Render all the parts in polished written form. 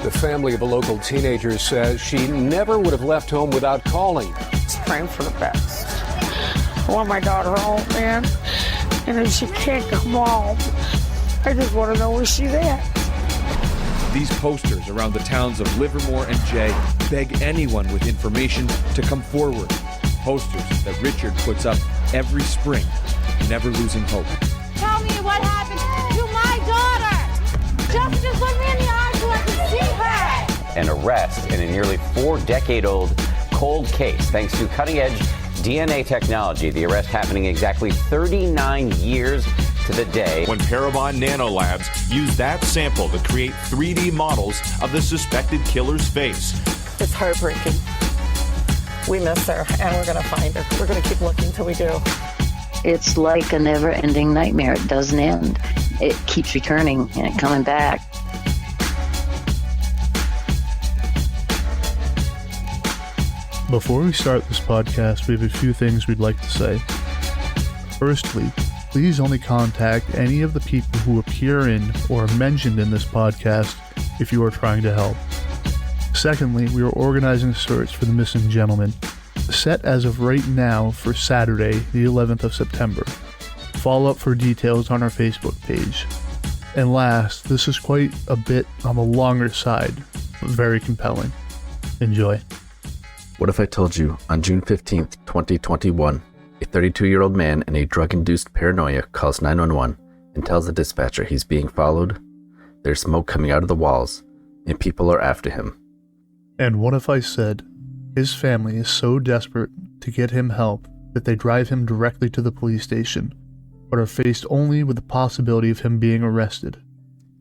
The family of a local teenager says she never would have left home without calling. Just praying for the best. I want my daughter home, man. And if she can't come home, I just want to know where she's at. These posters around the towns of Livermore and Jay beg anyone with information to come forward. Posters that Richard puts up every spring, never losing hope. Tell me what happened to my daughter. Just look me in the eyes so I can see her. An arrest in a nearly 4-decade-old cold case. Thanks to cutting-edge DNA technology, the arrest happening exactly 39 years to the day. When Parabon Nanolabs used that sample to create 3D models of the suspected killer's face. It's heartbreaking. We miss her, and we're going to find her. We're going to keep looking till we do. It's like a never-ending nightmare. It doesn't end. It keeps returning and coming back. Before we start this podcast, we have a few things we'd like to say. Firstly, please only contact any of the people who appear in or are mentioned in this podcast if you are trying to help. Secondly, we are organizing a search for the missing gentleman, set as of right now for Saturday, the 11th of September. Follow up for details on our Facebook page. And last, this is quite a bit on the longer side, but very compelling. Enjoy. What if I told you on June 15th, 2021, a 32-year-old man in a drug-induced paranoia calls 911 and tells the dispatcher he's being followed, there's smoke coming out of the walls, and people are after him. And what if I said his family is so desperate to get him help that they drive him directly to the police station, but are faced only with the possibility of him being arrested?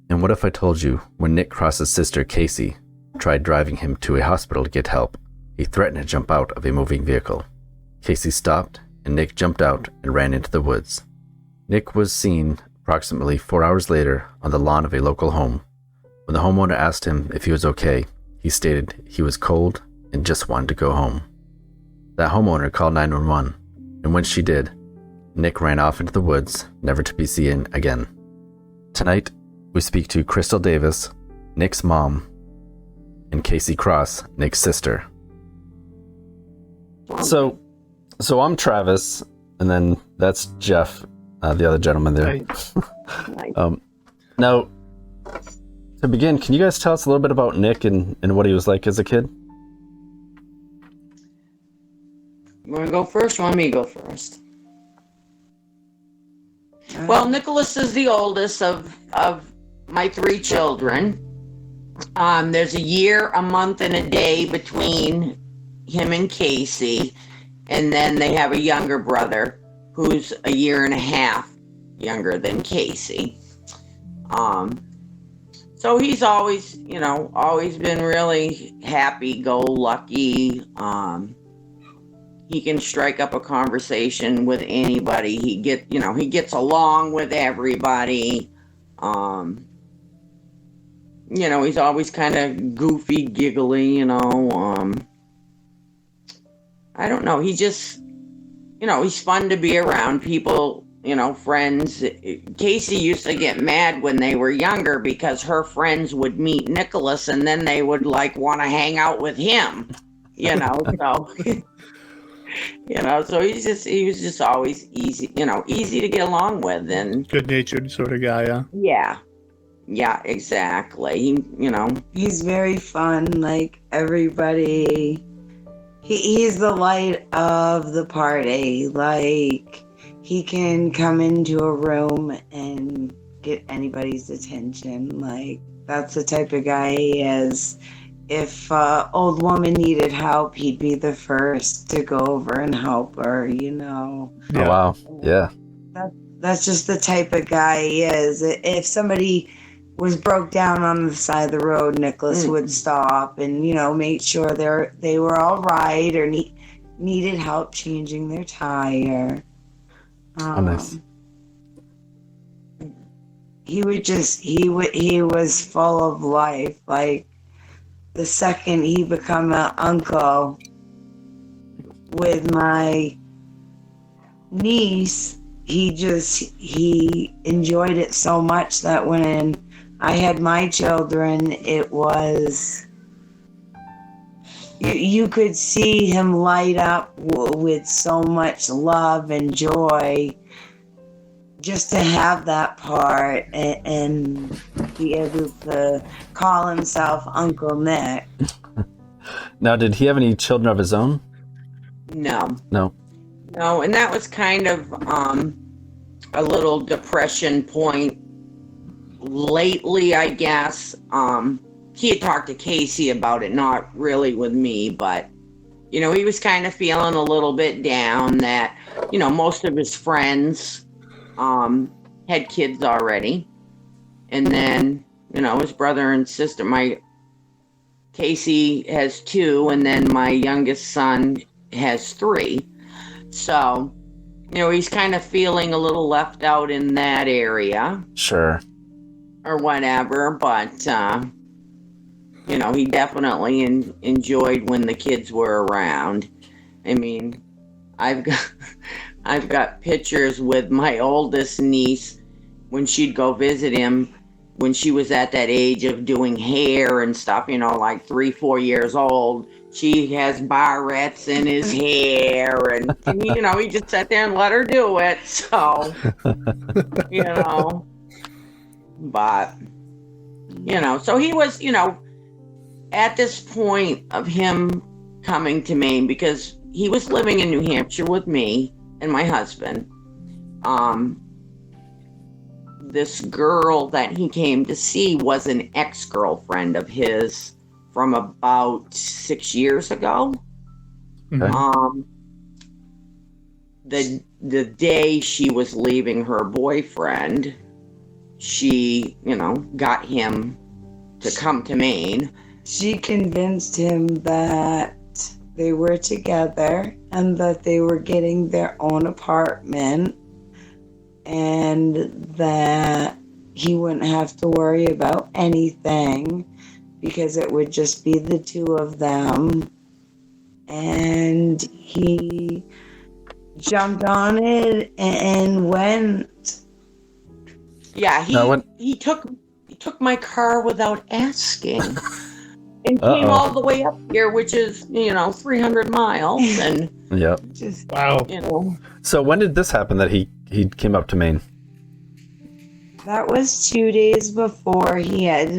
And what if I told you when Nick Cross's sister Casey tried driving him to a hospital to get help, he threatened to jump out of a moving vehicle. Casey stopped, and Nick jumped out and ran into the woods. Nick was seen approximately 4 hours later on the lawn of a local home. When the homeowner asked him if he was okay, he stated he was cold and just wanted to go home. That homeowner called 911, and when she did, Nick ran off into the woods, never to be seen again. Tonight, we speak to Crystal Davis, Nick's mom, and Casey Cross, Nick's sister. So I'm Travis, and then that's Jeff, the other gentleman there. Now, to begin, can you guys tell us a little bit about Nick and what he was like as a kid? You want to go first or want me to go first? Well, Nicholas is the oldest of my 3 children. There's a year, a month, and a day between him and Casey, and then they have a younger brother who's a year and a half younger than Casey. So he's always been really happy-go-lucky. He can strike up a conversation with anybody. He gets along with everybody. He's always kind of goofy, giggly, I don't know. He just, he's fun to be around. People, friends. Casey used to get mad when they were younger because her friends would meet Nicholas and then they would want to hang out with him, so, so he was just always easy, easy to get along with and Good-natured sort of guy, huh? Yeah, exactly. He's very fun, like everybody. He's the light of the party. Like, he can come into a room and get anybody's attention. Like, that's the type of guy he is. If old woman needed help, he'd be the first to go over and help her, Oh, wow. Yeah. That's just the type of guy he is. If somebody was broke down on the side of the road, Nicholas would stop and, make sure they were all right or needed help changing their tire. Nice. He was full of life. Like, the second he became an uncle with my niece, he enjoyed it so much that when I had my children, it was, you could see him light up with so much love and joy just to have that part and be able to call himself Uncle Nick. Now, did he have any children of his own? No. No. No, and that was kind of a little depression point lately, I guess. He had talked to Casey about it, not really with me, but, you know, he was kind of feeling a little bit down that, you know, most of his friends had kids already. And then, you know, his brother and sister, Casey has 2, and then my youngest son has 3. So, you know, he's kind of feeling a little left out in that area. Sure. Or whatever, but, you know, he definitely enjoyed when the kids were around. I mean, I've got pictures with my oldest niece when she'd go visit him when she was at that age of doing hair and stuff, you know, like 3-4 years old. She has barrettes in his hair, and you know, he just sat there and let her do it. So, you know, but, you know, so he was, you know, at this point of him coming to Maine, because he was living in New Hampshire with me and my husband. This girl that he came to see was an ex-girlfriend of his from about 6 years ago. Okay. The day she was leaving her boyfriend, she, you know, got him to come to Maine. She convinced him that they were together and that they were getting their own apartment and that he wouldn't have to worry about anything because it would just be the 2 of them. And he jumped on it and went. Yeah, he took my car without asking. And came all the way up here, which is, you know, 300 miles. And yep. Just, wow. You know. So when did this happen that he came up to Maine? That was 2 days before he had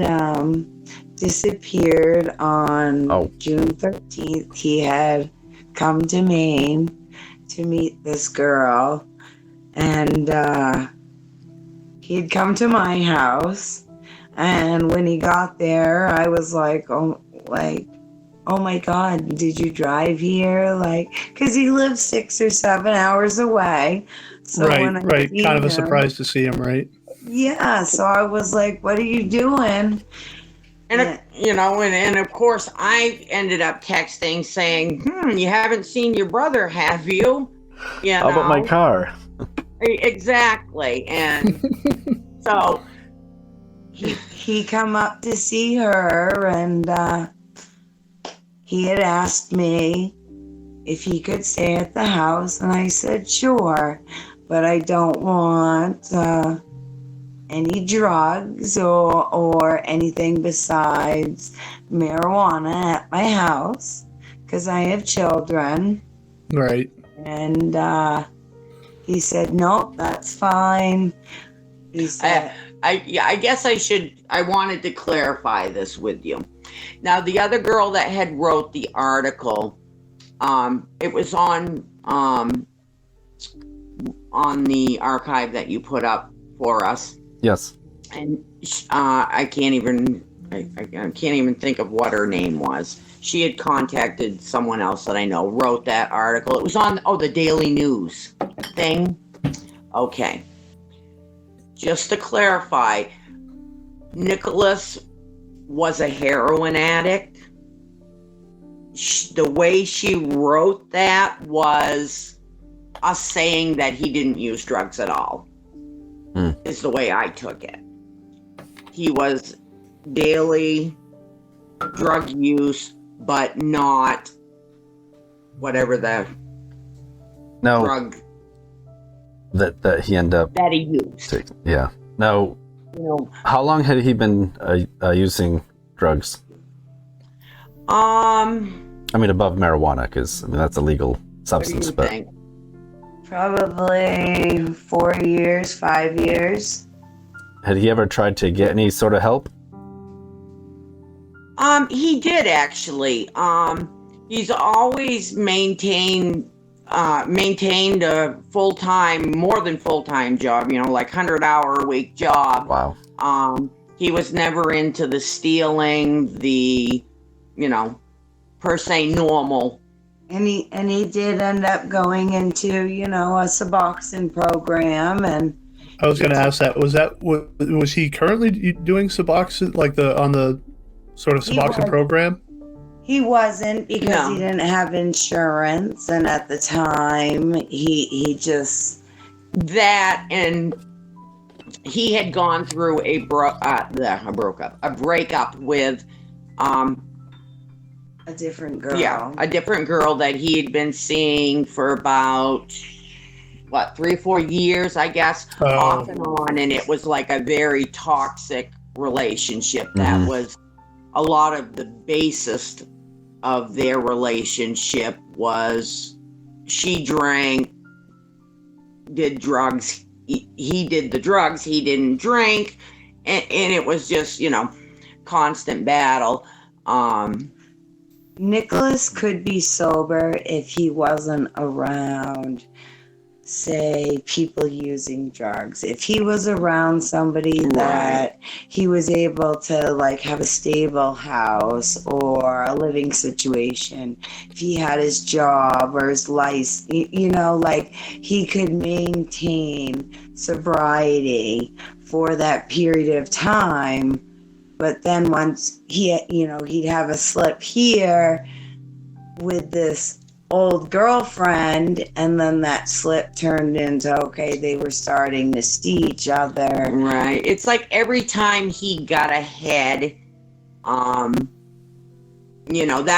disappeared on June 13th. He had come to Maine to meet this girl. And he had come to my house. And when he got there, I was like, oh my God, did you drive here? Like, because he lives 6 or 7 hours away. So right. Kind of a surprise to see him, right? Yeah. So I was like, what are you doing? And, you know, and of course, I ended up texting saying, you haven't seen your brother, have you? You know? How about my car? Exactly. And so he come up to see her, and he had asked me if he could stay at the house, and I said sure, but I don't want any drugs or anything besides marijuana at my house because I have children. Right. And he said, nope, that's fine. He said, I guess I wanted to clarify this with you. Now, the other girl that had wrote the article, it was on the archive that you put up for us. Yes. And I can't even think of what her name was. She had contacted someone else that I know, wrote that article. It was on, the Daily News thing. Okay. Just to clarify, Nicholas was a heroin addict. The way she wrote that was us saying that he didn't use drugs at all. Is the way I took it. He was daily drug use, but not whatever the drug that he ended up that he used. Yeah. Now, How long had he been using drugs? I mean, above marijuana, because that's a legal substance. What do you think? Probably 4 years, 5 years. Had he ever tried to get any sort of help? He did actually. He's always maintained a full-time, more than full-time job, like 100-hour-a-week job. Wow. He was never into the stealing, the, per se normal. And he did end up going into, a Suboxone program. And I was going to ask that. Was he currently doing Suboxone, on the sort of Suboxone program? He wasn't, because he didn't have insurance, and at the time he just and he had gone through a breakup with a different girl. Yeah, a different girl that he had been seeing for about 3 or 4 years, I guess, off and on, and it was like a very toxic relationship. That was a lot of the basis of their relationship. Was she drank, did drugs, he did the drugs, he didn't drink, and it was just constant battle. Nicholas could be sober if he wasn't around, say, people using drugs. If he was around somebody that he was able to have a stable house or a living situation, if he had his job or his license, he could maintain sobriety for that period of time. But then once he'd have a slip here with this old girlfriend, and then that slip turned into, they were starting to see each other. Right. It's like every time he got ahead, that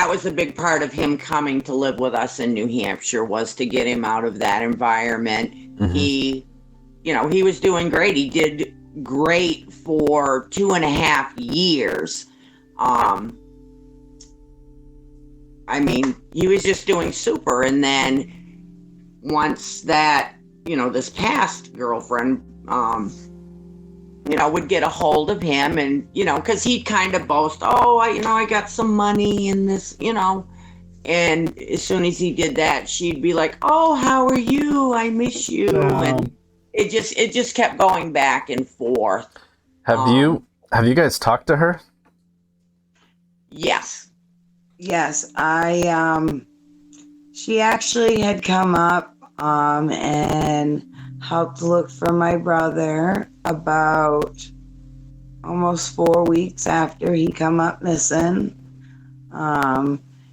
was a big part of him coming to live with us in New Hampshire, was to get him out of that environment. He was doing great. He did great for 2.5 years. He was just doing super. And then once that, this past girlfriend, would get a hold of him, and, because he'd kind of boast, I got some money in this, and as soon as he did that, she'd be like, oh, how are you? I miss you. And it just kept going back and forth. Have you guys talked to her? Yes. Yes, she actually had come up and helped look for my brother about almost 4 weeks after he come up missing.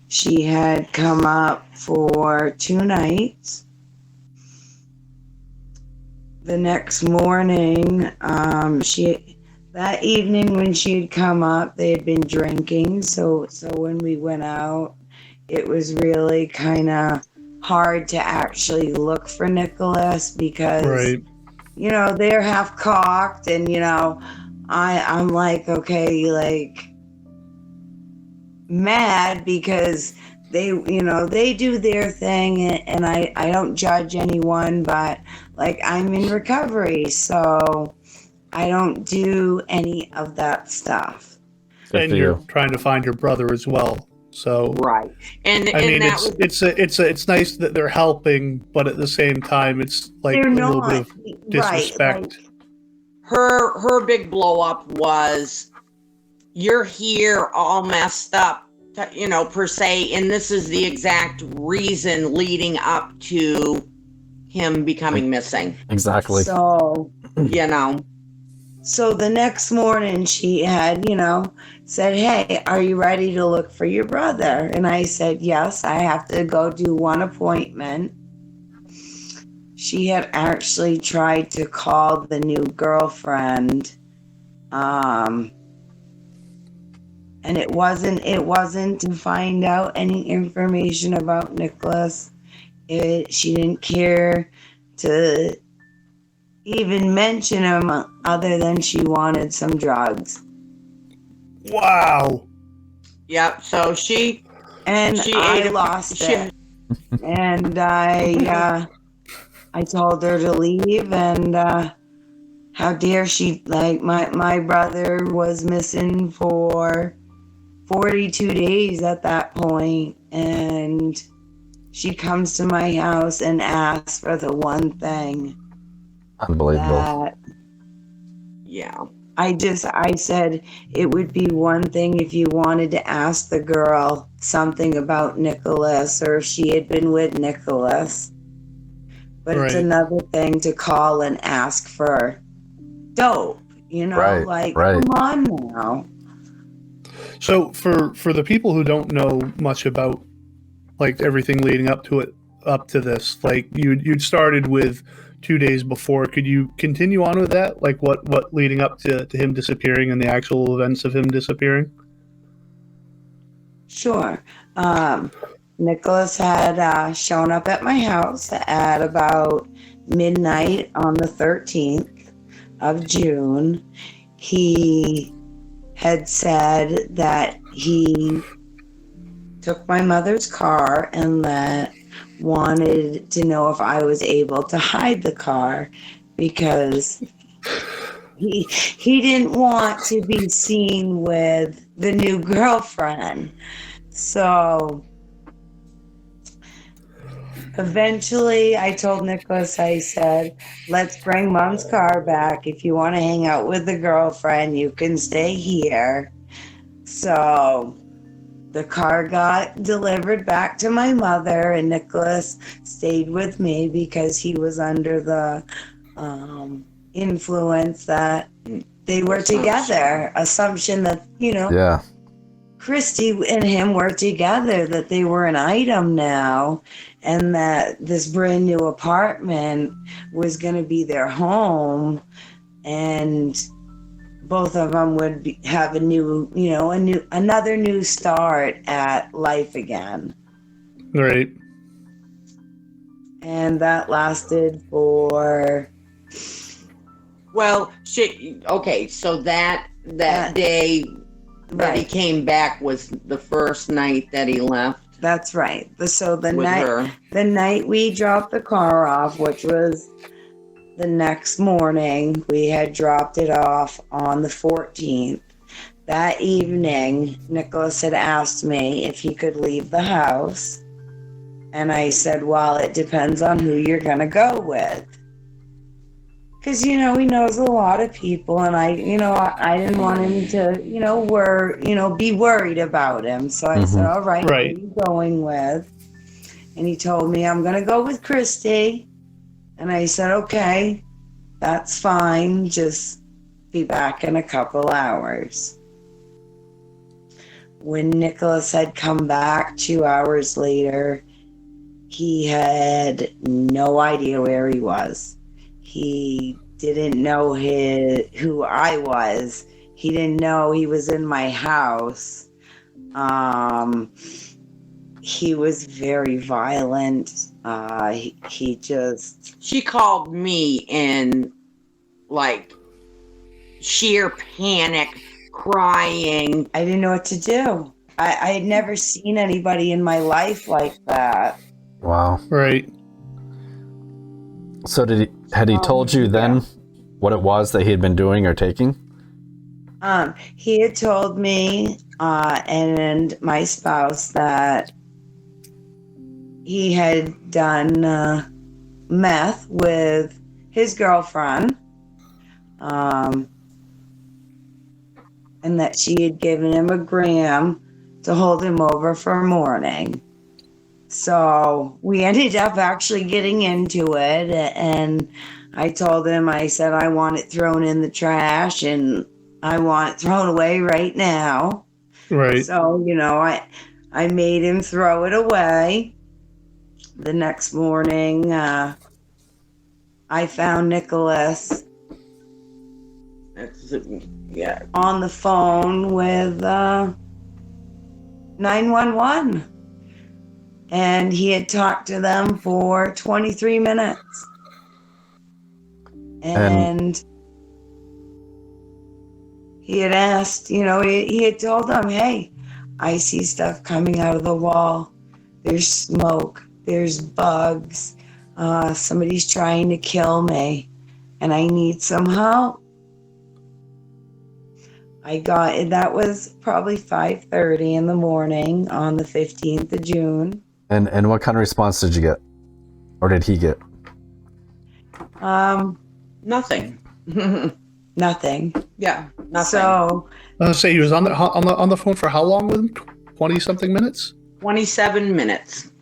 She had come up for 2 nights. The next morning, that evening when she had come up, they had been drinking. So when we went out, it was really kind of hard to actually look for Nicholas, because, they're half cocked, and, I'm mad because they do their thing, and I don't judge anyone, but I'm in recovery, so I don't do any of that stuff. And you're trying to find your brother as well. So right, and it's nice that they're helping, but at the same time, it's a little bit of disrespect. Her big blow up was, you're here all messed up, per se, and this is the exact reason leading up to him becoming missing. Exactly. So So the next morning she had, said, hey, are you ready to look for your brother? And I said, yes, I have to go do one appointment. She had actually tried to call the new girlfriend. And it wasn't to find out any information about Nicholas. She didn't care to even mention him other than she wanted some drugs. Wow. Yep. So I lost it. And I told her to leave, and how dare she, like, my brother was missing for 42 days at that point, and she comes to my house and asks for the one thing. Unbelievable. Yeah. I said it would be one thing if you wanted to ask the girl something about Nicholas, or if she had been with Nicholas. But it's another thing to call and ask for dope, like, come on now. So for the people who don't know much about, like, everything leading up to this, like, you'd started with 2 days before. Could you continue on with that? Like, what leading up to him disappearing and the actual events of him disappearing? Sure. Nicholas had shown up at my house at about midnight on the 13th of June. He had said that he took my mother's car and that wanted to know if I was able to hide the car, because he didn't want to be seen with the new girlfriend. So eventually I told Nicholas, I said, let's bring Mom's car back. If you want to hang out with the girlfriend, you can stay here. So the car got delivered back to my mother, and Nicholas stayed with me because he was under the influence that they were together. Assumption that, Yeah. Christy and him were together, that they were an item now, and that this brand new apartment was going to be their home, and both of them would have another new start at life again. Right. And that lasted for... Well, so that day that he came back was the first night that he left. That's right. So the night we dropped the car off, which was the next morning, we had dropped it off on the 14th. That evening, Nicholas had asked me if he could leave the house. And I said, well, it depends on who you're going to go with. Because, he knows a lot of people, and I didn't want him to, be worried about him. So I said, all right, who are you going with? And he told me, I'm going to go with Christy. And I said, okay, that's fine. Just be back in a couple hours. When Nicholas had come back 2 hours later, he had no idea where he was. He didn't know who I was. He didn't know he was in my house. He was very violent. She called me in, like, sheer panic, crying. I didn't know what to do. I had never seen anybody in my life like that. Wow. Right. So had he told you then what it was that he had been doing or taking? He had told me and my spouse that he had done meth with his girlfriend, and that she had given him a gram to hold him over for morning. So we ended up actually getting into it, and I told him, I said, I want it thrown in the trash, and I want it thrown away right now. Right. So, I made him throw it away. The next morning, I found Nicholas on the phone with 911. And he had talked to them for 23 minutes. And he had asked, he had told them, hey, I see stuff coming out of the wall. There's smoke. There's bugs. Somebody's trying to kill me, and I need some help. That was probably 5:30 in the morning on the 15th of June. And what kind of response did you get? Or did he get? Nothing. Nothing. Yeah, nothing. So I was say he was on the phone for how long with him? 20-something minutes? 27 minutes.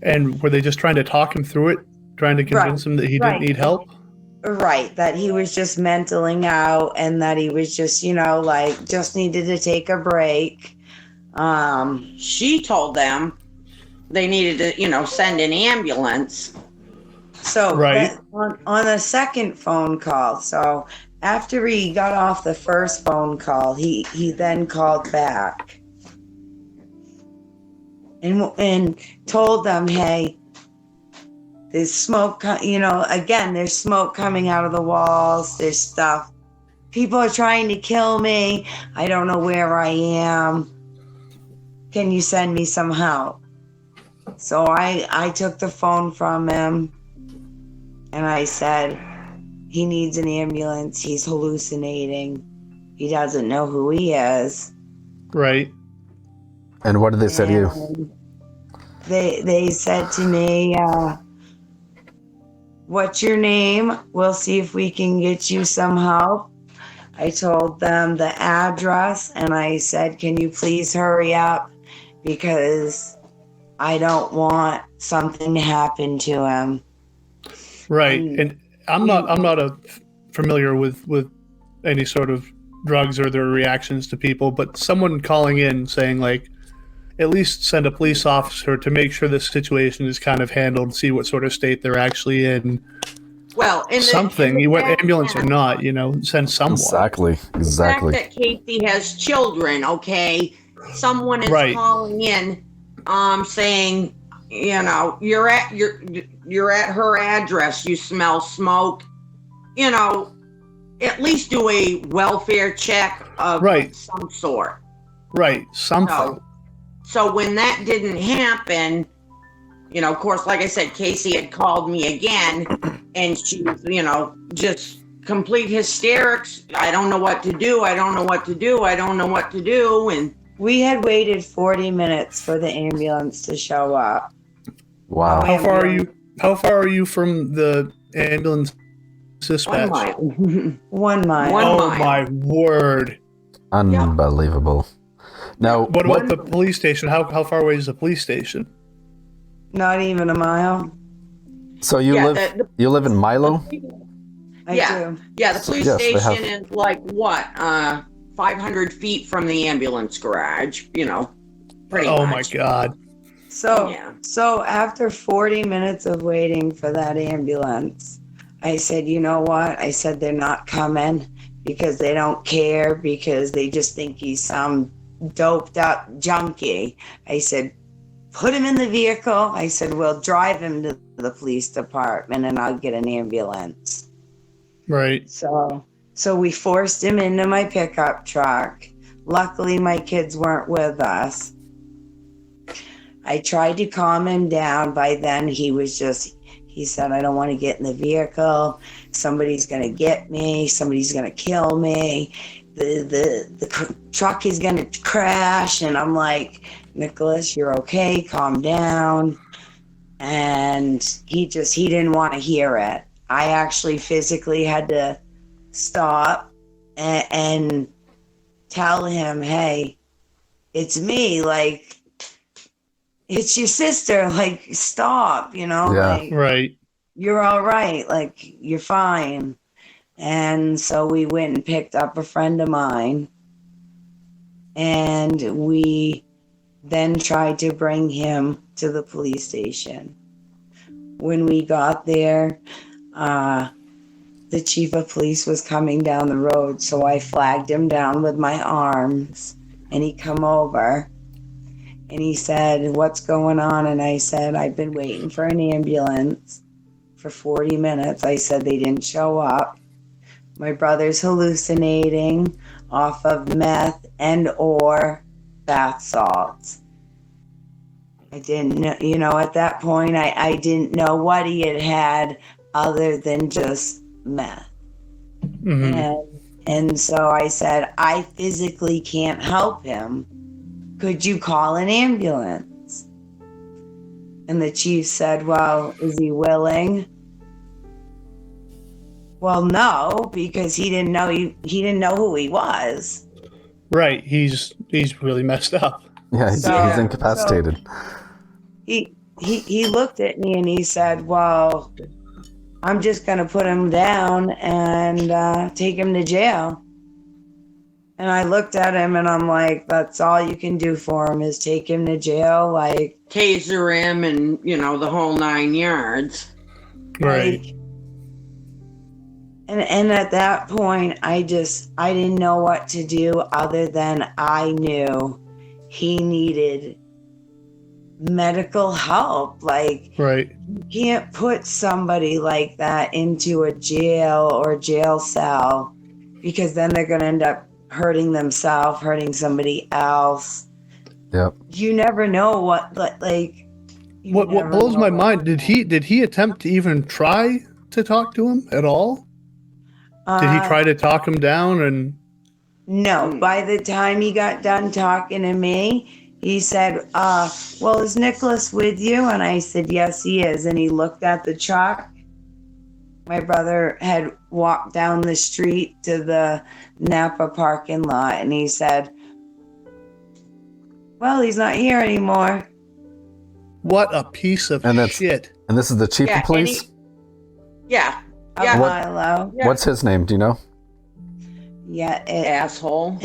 And were they just trying to talk him through it? Trying to convince him that he didn't need help? Right, that he was just mentaling out and that he was just, just needed to take a break. She told them they needed to, send an ambulance. So on the second phone call, so after he got off the first phone call, he then called back and told them, hey, there's smoke, again, there's smoke coming out of the walls. There's stuff. People are trying to kill me. I don't know where I am. Can you send me some help? So I took the phone from him and I said, he needs an ambulance. He's hallucinating. He doesn't know who he is. Right. And what did they say to you? They said to me, what's your name? We'll see if we can get you some help. I told them the address and I said, can you please hurry up? Because I don't want something to happen to him. Right. And I'm not familiar with any sort of drugs or their reactions to people, but someone calling in saying, like, at least send a police officer to make sure this situation is kind of handled, see what sort of state they're actually in. Well, ambulance or not, send someone. Exactly. The fact that Casey has children, okay, someone is calling in, saying, you're at her address, you smell smoke, at least do a welfare check of some sort. Right, something. So when that didn't happen, of course, like I said, Casey had called me again and she was, just complete hysterics. I don't know what to do. I don't know what to do. I don't know what to do. And we had waited 40 minutes for the ambulance to show up. Wow. How far are you from the ambulance dispatch? 1 mile. Oh my word. Unbelievable. Now, what about the police station? How far away is the police station? Not even a mile. So you live in Milo? I do. Yeah, the police station is like what? 500 feet from the ambulance garage, pretty much. Oh my God. So after 40 minutes of waiting for that ambulance, I said, you know what? I said, they're not coming because they don't care, because they just think he's some doped up junkie. I said, put him in the vehicle. I said, we'll drive him to the police department and I'll get an ambulance. Right. So we forced him into my pickup truck. Luckily, my kids weren't with us. I tried to calm him down. By then, he said, I don't want to get in the vehicle. Somebody's going to get me. Somebody's going to kill me. The truck is going to crash. And I'm like, Nicholas, you're okay. Calm down. And he didn't want to hear it. I actually physically had to stop and tell him, hey, it's me. Like, it's your sister. Like, stop, Yeah. Like, right. You're all right. Like, you're fine. And so we went and picked up a friend of mine. And we then tried to bring him to the police station. When we got there, the chief of police was coming down the road, so I flagged him down with my arms, and he come over, and he said, what's going on? And I said, I've been waiting for an ambulance for 40 minutes. I said they didn't show up. My brother's hallucinating off of meth and or bath salts. I didn't know, at that point, I didn't know what he had other than just meth. Mm-hmm. And so I said, I physically can't help him. Could you call an ambulance? And the chief said, well, is he willing? Well, no, because he didn't know who he was. Right. He's really messed up. Yeah, he's incapacitated. So he looked at me and he said, well, I'm just going to put him down and take him to jail. And I looked at him and I'm like, that's all you can do for him is take him to jail, like taser him and, the whole 9 yards. Right. And at that point, I didn't know what to do other than I knew he needed medical help. Like, right. You can't put somebody like that into a jail or jail cell because then they're going to end up hurting themselves, hurting somebody else. Yep. You never know what blows my mind. Did he attempt to even try to talk to him at all? Did he try to talk him down? And no, by the time he got done talking to me, he said, well, is Nicholas with you? And I said, yes, he is. And he looked at the truck. My brother had walked down the street to the Napa parking lot, and he said, well, he's not here anymore. What a piece of shit. And this is the chief of police? Yeah. What's his name? Do you know? Yeah. Asshole.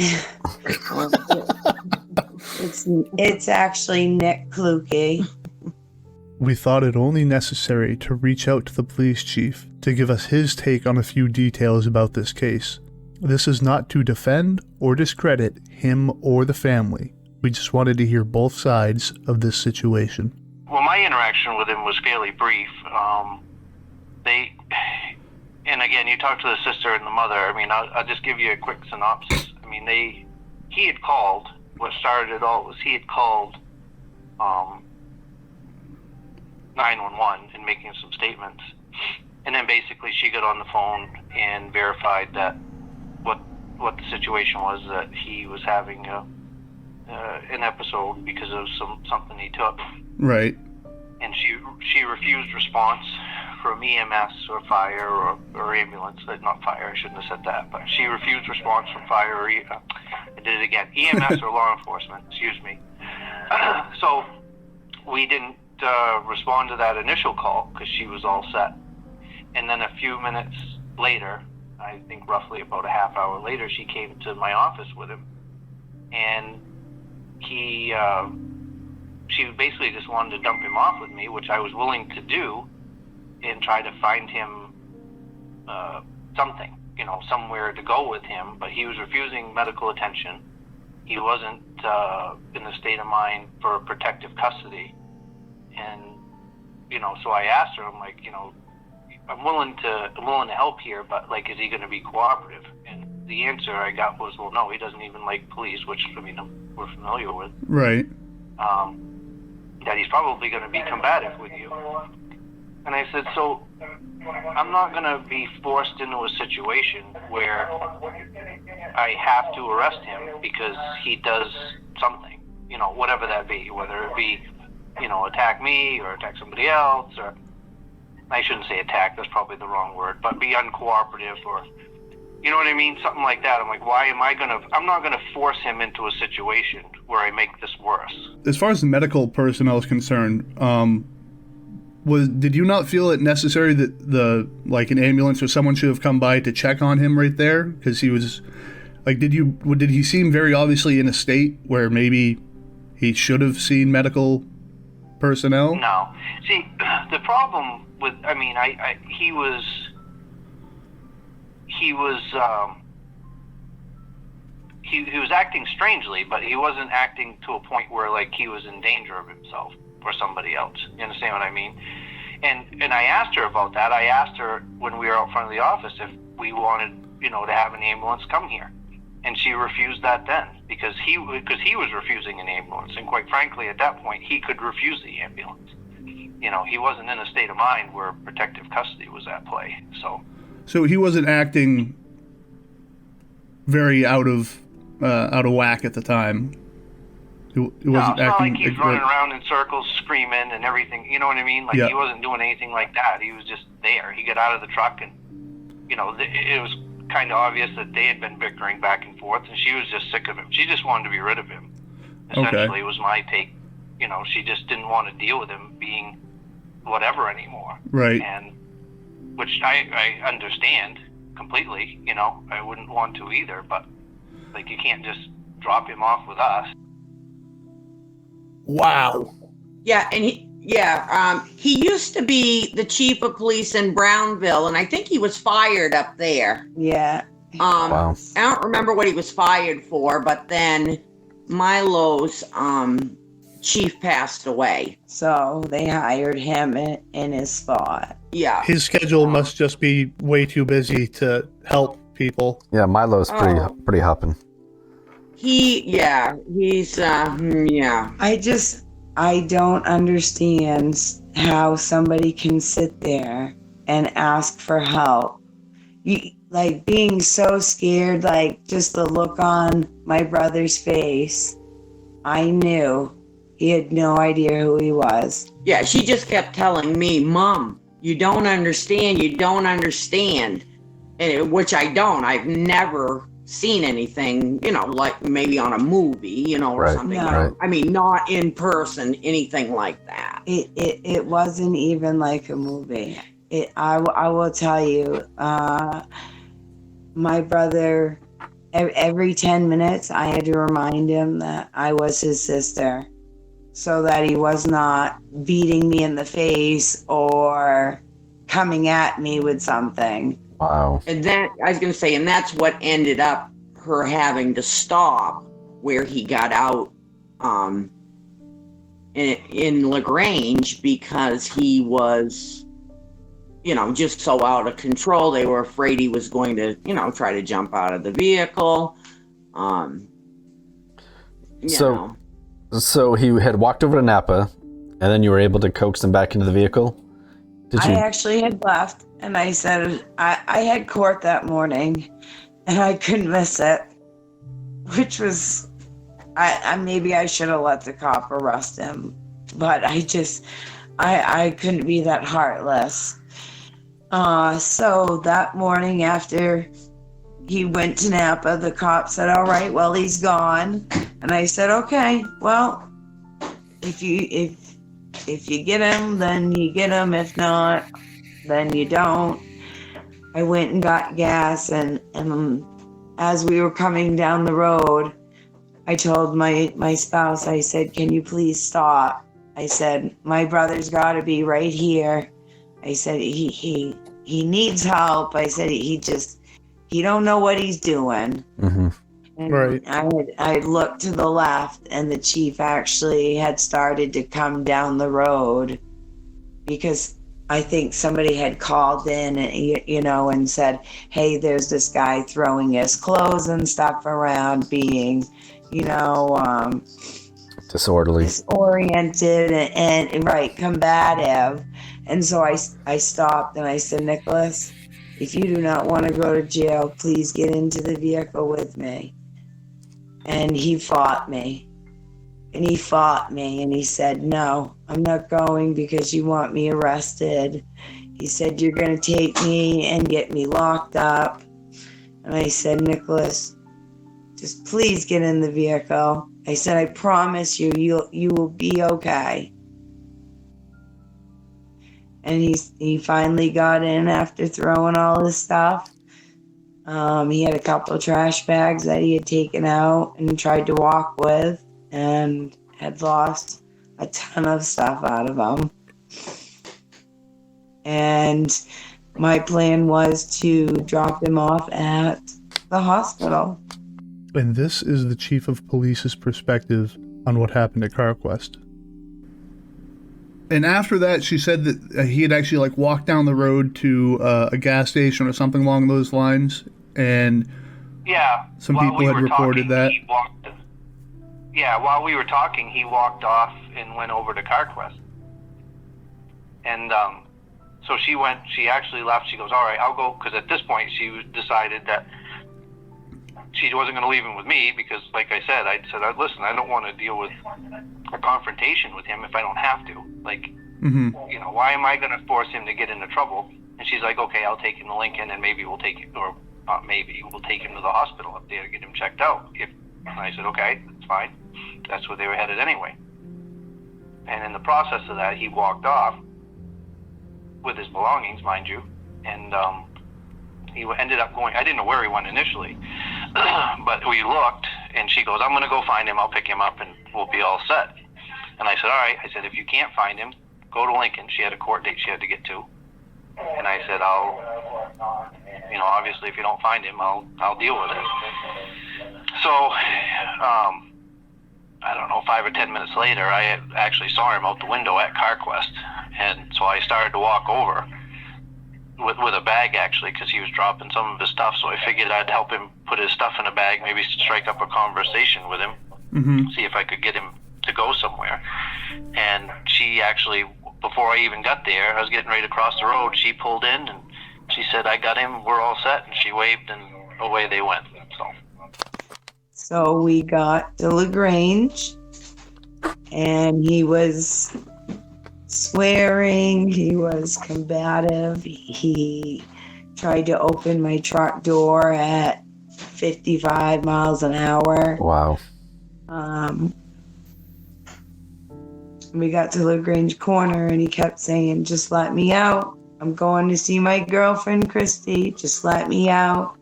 It's actually Nick Kluge. We thought it only necessary to reach out to the police chief to give us his take on a few details about this case. This is not to defend or discredit him or the family. We just wanted to hear both sides of this situation. Well, my interaction with him was fairly brief. And again, you talked to the sister and the mother. I mean, I'll just give you a quick synopsis. I mean, he had called. What started it all was he had called 911 and making some statements, and then basically she got on the phone and verified that what the situation was, that he was having an episode because of something he took. Right. And she refused response from EMS or fire or ambulance. Not fire, I shouldn't have said that, but she refused response from fire or I did it again. EMS or law enforcement, excuse me. So we didn't respond to that initial call because she was all set. And then a few minutes later, I think roughly about a half hour later, she came to my office with him, and she basically just wanted to dump him off with me, which I was willing to do, and try to find him something, somewhere to go with him. But he was refusing medical attention. He wasn't in the state of mind for protective custody. And, so I asked her, I'm like, I'm willing to help here, but like, is he going to be cooperative? And the answer I got was, well, no, he doesn't even like police, which, we're familiar with. Right. That he's probably going to be combative with you. And I said, so I'm not going to be forced into a situation where I have to arrest him because he does something, whatever that be, whether it be, attack me or attack somebody else, or I shouldn't say attack, that's probably the wrong word, but be uncooperative, or, you know what I mean? Something like that. I'm like, I'm not going to force him into a situation where I make this worse. As far as the medical personnel is concerned, did you not feel it necessary that an ambulance or someone should have come by to check on him right there? Because he was, did he seem very obviously in a state where maybe he should have seen medical personnel? No. See, the problem with, he was acting strangely, but he wasn't acting to a point where he was in danger of himself or somebody else. You understand what I mean? And I asked her about that. I asked her when we were out front of the office if we wanted, to have an ambulance come here. And she refused that then because he was refusing an ambulance. And quite frankly, at that point, he could refuse the ambulance. He wasn't in a state of mind where protective custody was at play. So he wasn't acting very out of whack at the time. He wasn't acting. Like he's running around in circles, screaming and everything. You know what I mean? Like he wasn't doing anything like that. He was just there. He got out of the truck, and it was kind of obvious that they had been bickering back and forth, and she was just sick of him. She just wanted to be rid of him. Essentially, was my take. She just didn't want to deal with him being whatever anymore. Right. And which I understand completely. I wouldn't want to either, but like you can't just drop him off with us. Wow. Yeah, and he used to be the chief of police in Brownville, and I think he was fired up there. Yeah. Wow. I don't remember what he was fired for, but then Milo's chief passed away. So they hired him in his spot. Yeah. His schedule must just be way too busy to help people. Yeah, Milo's pretty hopping. I don't understand how somebody can sit there and ask for help. Being so scared, just the look on my brother's face, I knew he had no idea who he was. Yeah, she just kept telling me, Mom, you don't understand, and which I don't. I've never seen anything, like maybe on a movie, or something. No. Right. I mean, not in person, anything like that. It wasn't even like a movie. I will tell you, my brother, every 10 minutes, I had to remind him that I was his sister so that he was not beating me in the face or coming at me with something. Wow. And then I was going to say, and that's what ended up her having to stop where he got out in LaGrange because he was, just so out of control. They were afraid he was going to, try to jump out of the vehicle. So he had walked over to Napa, and then you were able to coax him back into the vehicle? I actually had left, and I said I had court that morning, and I couldn't miss it, which was, maybe I should have let the cop arrest him, but I couldn't be that heartless. So that morning after he went to Napa, the cop said, all right, well, he's gone. And I said, okay, well, if you get him, then you get him. If not, then you don't. I went and got gas, and as we were coming down the road, I told my spouse, I said, can you please stop? I said, my brother's got to be right here. I said, he needs help. I said, he don't know what he's doing. Mm-hmm. And right. I looked to the left, and the chief actually had started to come down the road because I think somebody had called in, and said, hey, there's this guy throwing his clothes and stuff around, being, disoriented and right, combative. And so I stopped and I said, Nicholas, if you do not want to go to jail, please get into the vehicle with me. And he fought me. And he said, no, I'm not going because you want me arrested. He said, you're going to take me and get me locked up. And I said, Nicholas, just please get in the vehicle. I said, I promise you will be okay. And he finally got in after throwing all his stuff. He had a couple of trash bags that he had taken out and tried to walk with, and had lost a ton of stuff out of them. And my plan was to drop him off at the hospital. And this is the chief of police's perspective on what happened at CarQuest. And after that, she said that he had actually like walked down the road to a gas station or something along those lines, and some people had reported that. While we were talking, he walked off and went over to CarQuest. And so she actually left. She goes, all right, I'll go, because at this point she decided that she wasn't going to leave him with me, because like I said, listen, I don't want to deal with a confrontation with him if I don't have to. Like, you know, why am I going to force him to get into trouble? And she's like, okay, I'll take him to Lincoln, and maybe we'll take him, or not maybe, we'll take him to the hospital up there to get him checked out. And I said, okay, that's fine. That's where they were headed anyway. And in the process of that, he walked off with his belongings, mind you, and he ended up going, I didn't know where he went initially, but we looked, and she goes, I'm going to go find him, I'll pick him up, and we'll be all set. And I said, all right. I said, if you can't find him, go to Lincoln. She had a court date she had to get to. And I said, obviously if you don't find him, I'll deal with it. So, I don't know, 5 or 10 minutes later, I actually saw him out the window at CarQuest. And so I started to walk over with a bag, actually, because he was dropping some of his stuff. So I figured I'd help him put his stuff in a bag, maybe strike up a conversation with him, see if I could get him to go somewhere. And she actually, before I even got there, I was getting ready to cross the road, she pulled in and she said, I got him, we're all set. And she waved and away they went. So we got to LaGrange, and he was swearing, he was combative, he tried to open my truck door at 55 miles an hour. Wow. We got to LaGrange Corner, and he kept saying, just let me out. I'm going to see my girlfriend, Christy. Just let me out.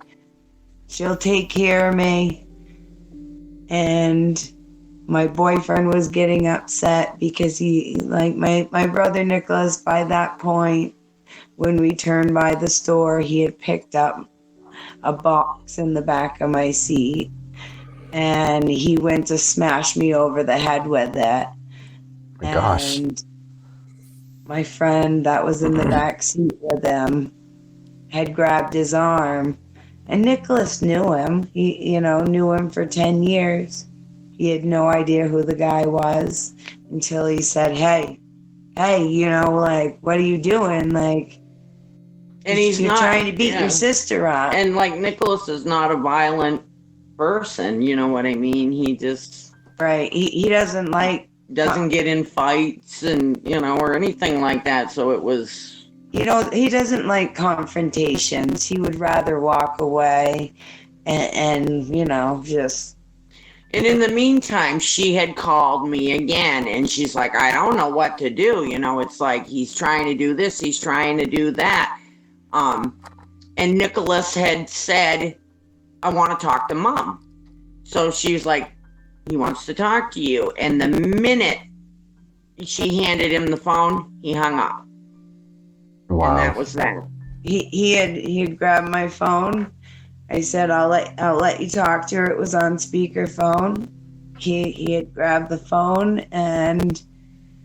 She'll take care of me. And my boyfriend was getting upset because he, like my brother Nicholas, by that point, when we turned by the store, he had picked up a box in the back of my seat, and he went to smash me over the head with it. My gosh. And my friend that was in the back seat with him had grabbed his arm. And Nicholas knew him. He, knew him for 10 years. He had no idea who the guy was until he said, hey, what are you doing? Like, and he's you're not trying to beat your sister up. And like, Nicholas is not a violent person. You know what I mean? He just... Right. He doesn't get in fights and, or anything like that. So it was... he doesn't like confrontations. He would rather walk away and just... And in the meantime, she had called me again, and she's like, I don't know what to do. It's like, he's trying to do this, he's trying to do that. And Nicholas had said, I want to talk to Mom. So she's like, he wants to talk to you. And the minute she handed him the phone, he hung up. Wow. And that was that. He had grabbed my phone. I said, I'll let you talk to her. It was on speakerphone. He had grabbed the phone and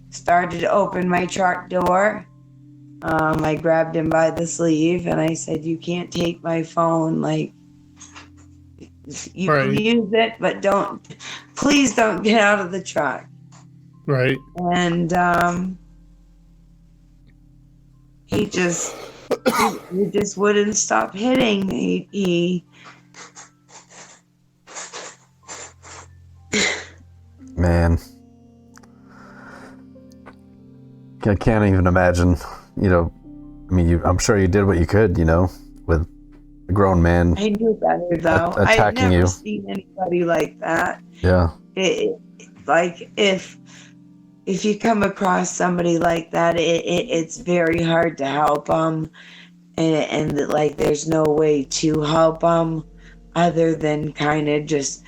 started to open my truck door. I grabbed him by the sleeve and I said, you can't take my phone. Like, you can use it, but please don't get out of the truck. Right. And he just wouldn't stop hitting. He Man, I can't even imagine. I'm sure you did what you could. With a grown man. I knew better though. Attacking I've never you. seen anybody like that. Yeah. Like if you come across somebody like that, it's very hard to help them, and like there's no way to help them other than kind of just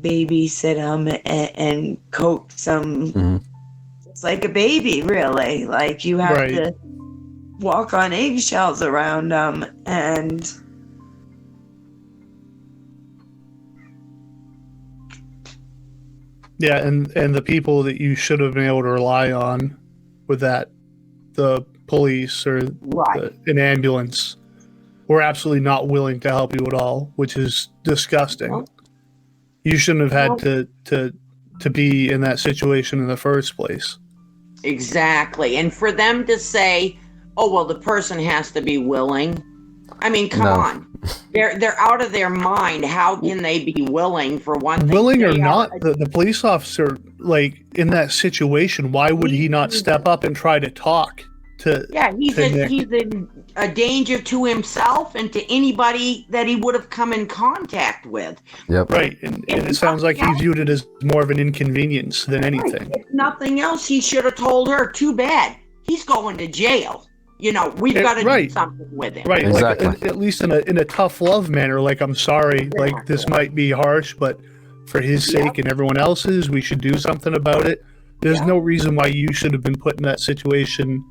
babysit them and coax them, just like a baby, really. Like you have to walk on eggshells around them, and Yeah, and the people that you should have been able to rely on with that, the police or an ambulance, were absolutely not willing to help you at all, which is disgusting. Nope. You shouldn't have had to be in that situation in the first place. Exactly. And for them to say, oh, well, the person has to be willing. I mean, come on. They're out of their mind. How can they be willing for one thing? Willing or not, the police officer, like, in that situation, why would he not step up and try to talk to he's Nick? he's a danger to himself and to anybody that he would have come in contact with. Yep. Right. And it sounds like he viewed it as more of an inconvenience than anything. If nothing else, he should have told her, too bad. He's going to jail. You know, we've got to do something with him. Right, exactly. Like, at least in a tough love manner. Like, I'm sorry, like, this might be harsh, but for his sake and everyone else's, we should do something about it. There's no reason why you should have been put in that situation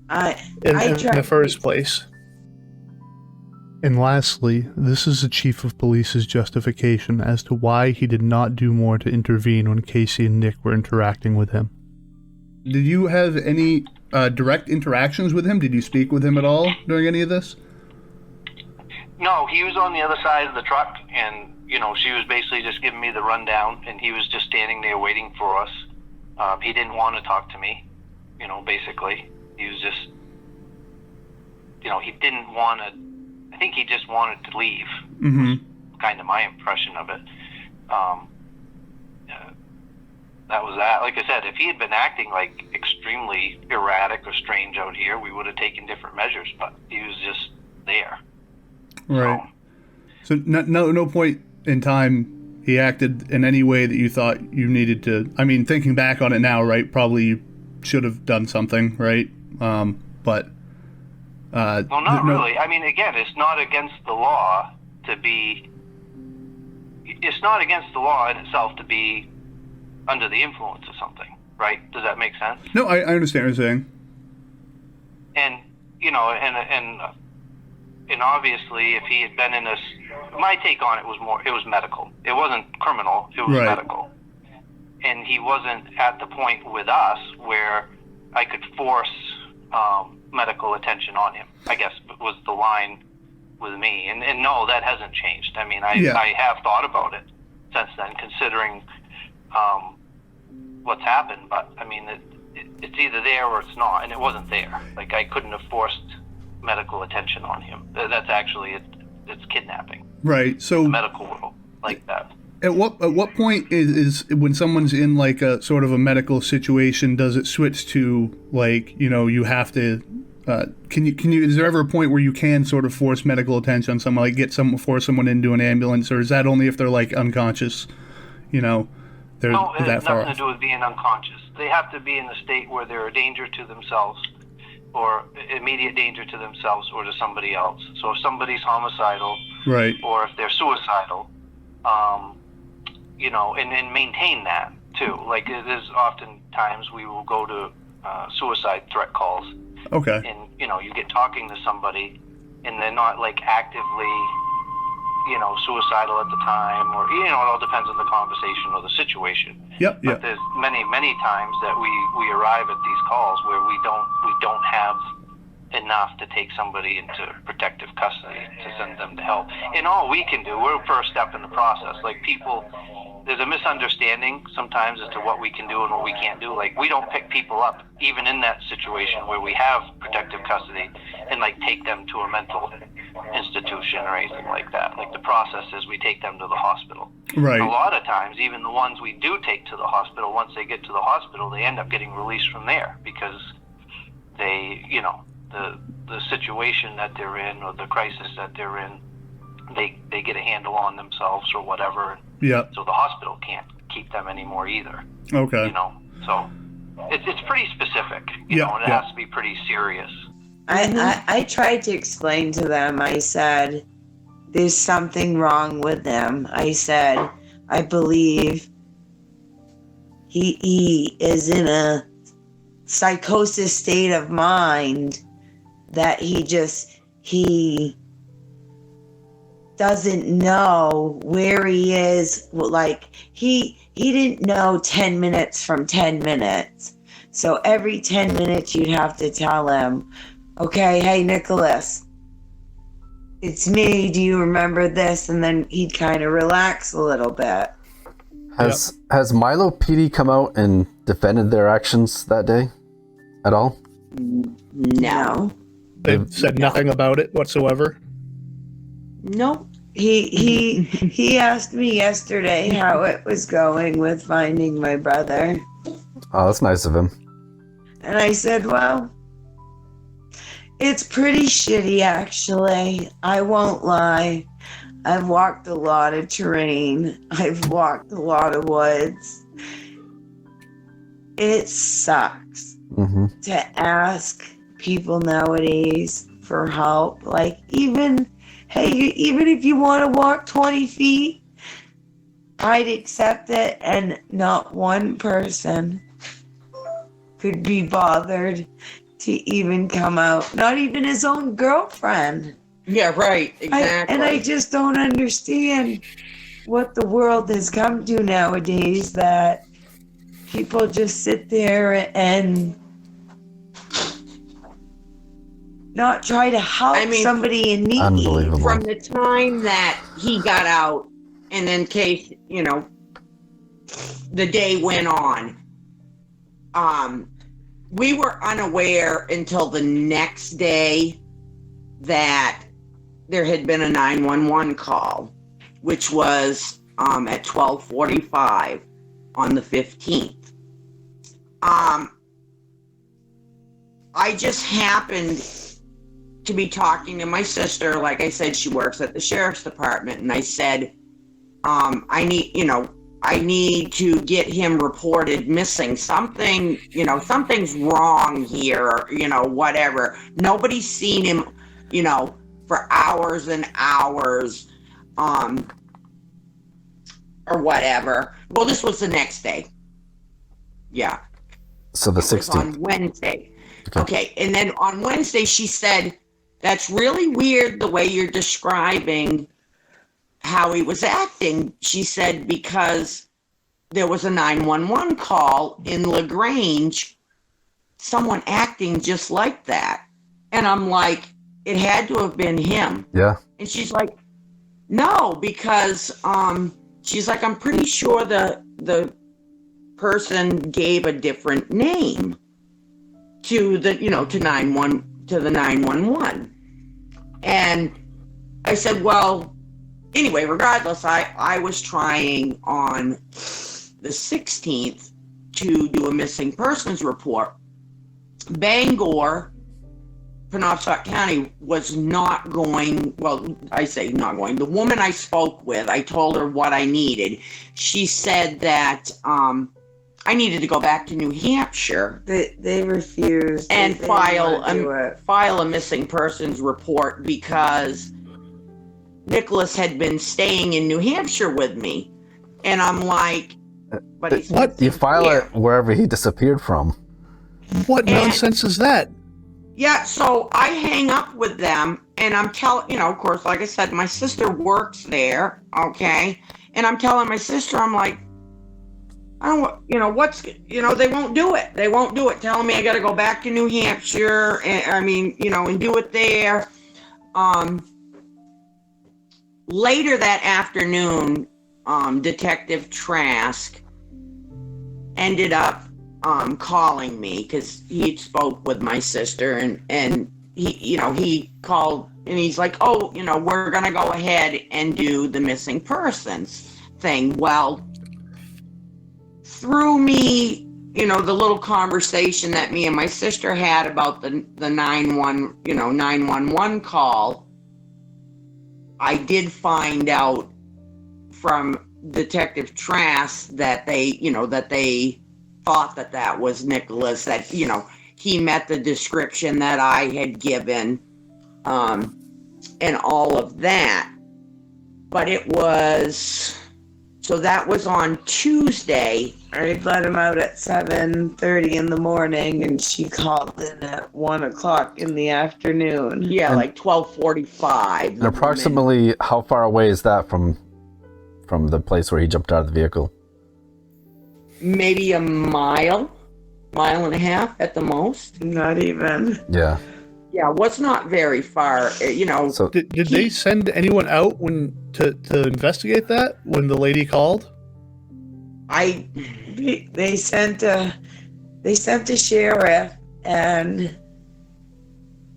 in the first place. And lastly, this is the chief of police's justification as to why he did not do more to intervene when Casey and Nick were interacting with him. Did you have any direct interactions with him? Did you speak with him at all during any of this? No, he was on the other side of the truck, and, you know, she was basically just giving me the rundown, and he was just standing there waiting for us. He didn't want to talk to me, you know, basically. He was just, you know, he didn't want to, I think he just wanted to leave. Mm-hmm. Kind of my impression of it. That was that. Like I said, if he had been acting like extremely erratic or strange out here, we would have taken different measures, but he was just there. Right. So no point in time he acted in any way that you thought you needed to. I mean, thinking back on it now, right, probably you should have done something, right? But well, not really. I mean, again, it's not against the law to be. It's not against the law in itself to be under the influence of something, right? Does that make sense? No, I understand what you're saying. And you know, and obviously, if he had been in this, my take on it was more. It was medical. It wasn't criminal. It was medical. And he wasn't at the point with us where I could force medical attention on him, I guess was the line with me. And no, that hasn't changed. I mean, I have thought about it since then, considering what's happened. But, I mean, it's either there or it's not, and it wasn't there. Like, I couldn't have forced medical attention on him. That's actually, it's kidnapping. Right, so... The medical world, like that. At what point is when someone's in like a sort of a medical situation, does it switch to like, you know, you have to can you is there ever a point where you can sort of force medical attention on someone, like force someone into an ambulance, or is that only if they're like unconscious, you know, they're no, it that has far nothing off? to do with being unconscious. They have to be in a state where they're a danger to themselves or immediate danger to themselves or to somebody else. So if somebody's homicidal, right, or if they're suicidal, you know, and maintain that too. Like, there's often times we will go to suicide threat calls. Okay. And, you know, you get talking to somebody and they're not like actively, you know, suicidal at the time, or, you know, it all depends on the conversation or the situation. Yep. But there's many times that we arrive at these calls where we don't have enough to take somebody into protective custody to send them to help. And all we can do, we're first step in the process. Like, people, there's a misunderstanding sometimes as to what we can do and what we can't do. Like, we don't pick people up, even in that situation where we have protective custody, and like take them to a mental institution or anything like that. Like, the process is we take them to the hospital. Right. A lot of times, even the ones we do take to the hospital, once they get to the hospital, they end up getting released from there because they, you know, the situation that they're in or the crisis that they're in, they get a handle on themselves or whatever. Yeah. So the hospital can't keep them anymore either. Okay. You know, so it's pretty specific, you know, and it has to be pretty serious. I tried to explain to them. I said, there's something wrong with them. I said, I believe he is in a psychosis state of mind that he doesn't know where he is. Like, he didn't know 10 minutes from 10 minutes. So every 10 minutes you'd have to tell him, okay, hey, Nicholas, it's me. Do you remember this? And then he'd kind of relax a little bit. Has Milo PD come out and defended their actions that day at all? No. They've said nothing about it whatsoever? Nope. He asked me yesterday how it was going with finding my brother. Oh, that's nice of him. And I said, well, it's pretty shitty, actually. I won't lie. I've walked a lot of terrain. I've walked a lot of woods. It sucks to ask people nowadays for help. Like, even if you want to walk 20 feet, I'd accept it, and not one person could be bothered to even come out. Not even his own girlfriend. Yeah, right. Exactly. I just don't understand what the world has come to nowadays, that people just sit there and not try to help somebody in need. Unbelievable. From the time that he got out, and then case, the day went on, we were unaware until the next day that there had been a 911 call, which was at 12:45 on the 15th. I just happened to be talking to my sister. Like I said, she works at the sheriff's department, and I said, I need to get him reported missing. Something, something's wrong here, whatever. Nobody's seen him, for hours and hours, or whatever. Well, this was the next day. Yeah. So the 16th. On Wednesday. Okay. And then on Wednesday, she said, that's really weird the way you're describing how he was acting. She said, because there was a 911 call in LaGrange, someone acting just like that. And I'm like, it had to have been him. Yeah. And she's like, no, because she's like, I'm pretty sure the person gave a different name to the, to the 911. And I said, well, anyway, regardless, I was trying on the 16th to do a missing persons report. Bangor, Penobscot County was not going, well, I say not going. The woman I spoke with, I told her what I needed. She said that I needed to go back to New Hampshire. They refused. And file a missing persons report because Nicholas had been staying in New Hampshire with me. And I'm like, but he's what? You file it wherever he disappeared from. What nonsense is that? Yeah, so I hang up with them, and I'm telling, of course, like I said, my sister works there, okay? And I'm telling my sister, I'm like, I don't, they won't do it. They won't do it. Telling me I got to go back to New Hampshire, and and do it there. Later that afternoon, Detective Trask ended up calling me because he spoke with my sister, and he called and he's like, oh, we're gonna go ahead and do the missing persons thing. Well, through me, the little conversation that me and my sister had about the 911 call, I did find out from Detective Trask that they thought that was Nicholas, that, he met the description that I had given, and all of that. But it was So that was on Tuesday. I let him out at 7:30 in the morning, and she called in at 1 o'clock in the afternoon. Yeah, And- like 12:45. And approximately how far away is that from the place where he jumped out of the vehicle? Maybe a mile and a half at the most. Not even. Yeah. Yeah, was not very far. So Did they send anyone out to investigate that when the lady called? They sent a sheriff, and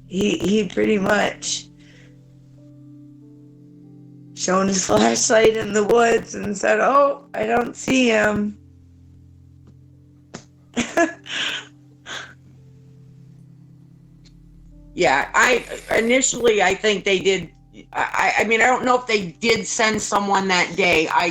he pretty much shown his flashlight in the woods and said, "Oh, I don't see him." Yeah, I think they did. I mean, I don't know if they did send someone that day. I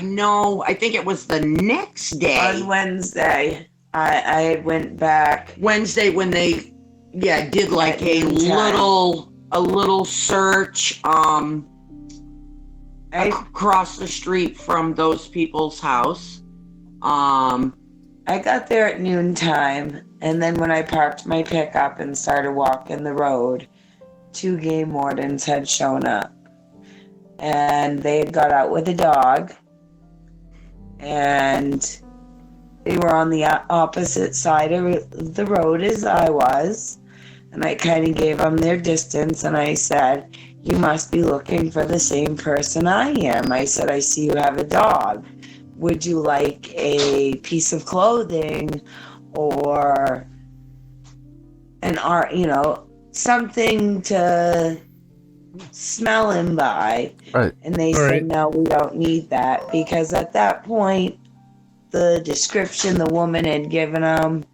think it was the next day. On Wednesday, I went back. Wednesday when they, did like a little search, across the street from those people's house. I got there at noontime, and then when I parked my pickup and started walking the road, 2 game wardens had shown up. And they had got out with a dog, and they were on the opposite side of the road as I was. And I kind of gave them their distance, and I said, "You must be looking for the same person I am." I said, "I see you have a dog. Would you like a piece of clothing or an art, something to smell him by?" Right. And they said, "No, we don't need that," because at that point, the description the woman had given him,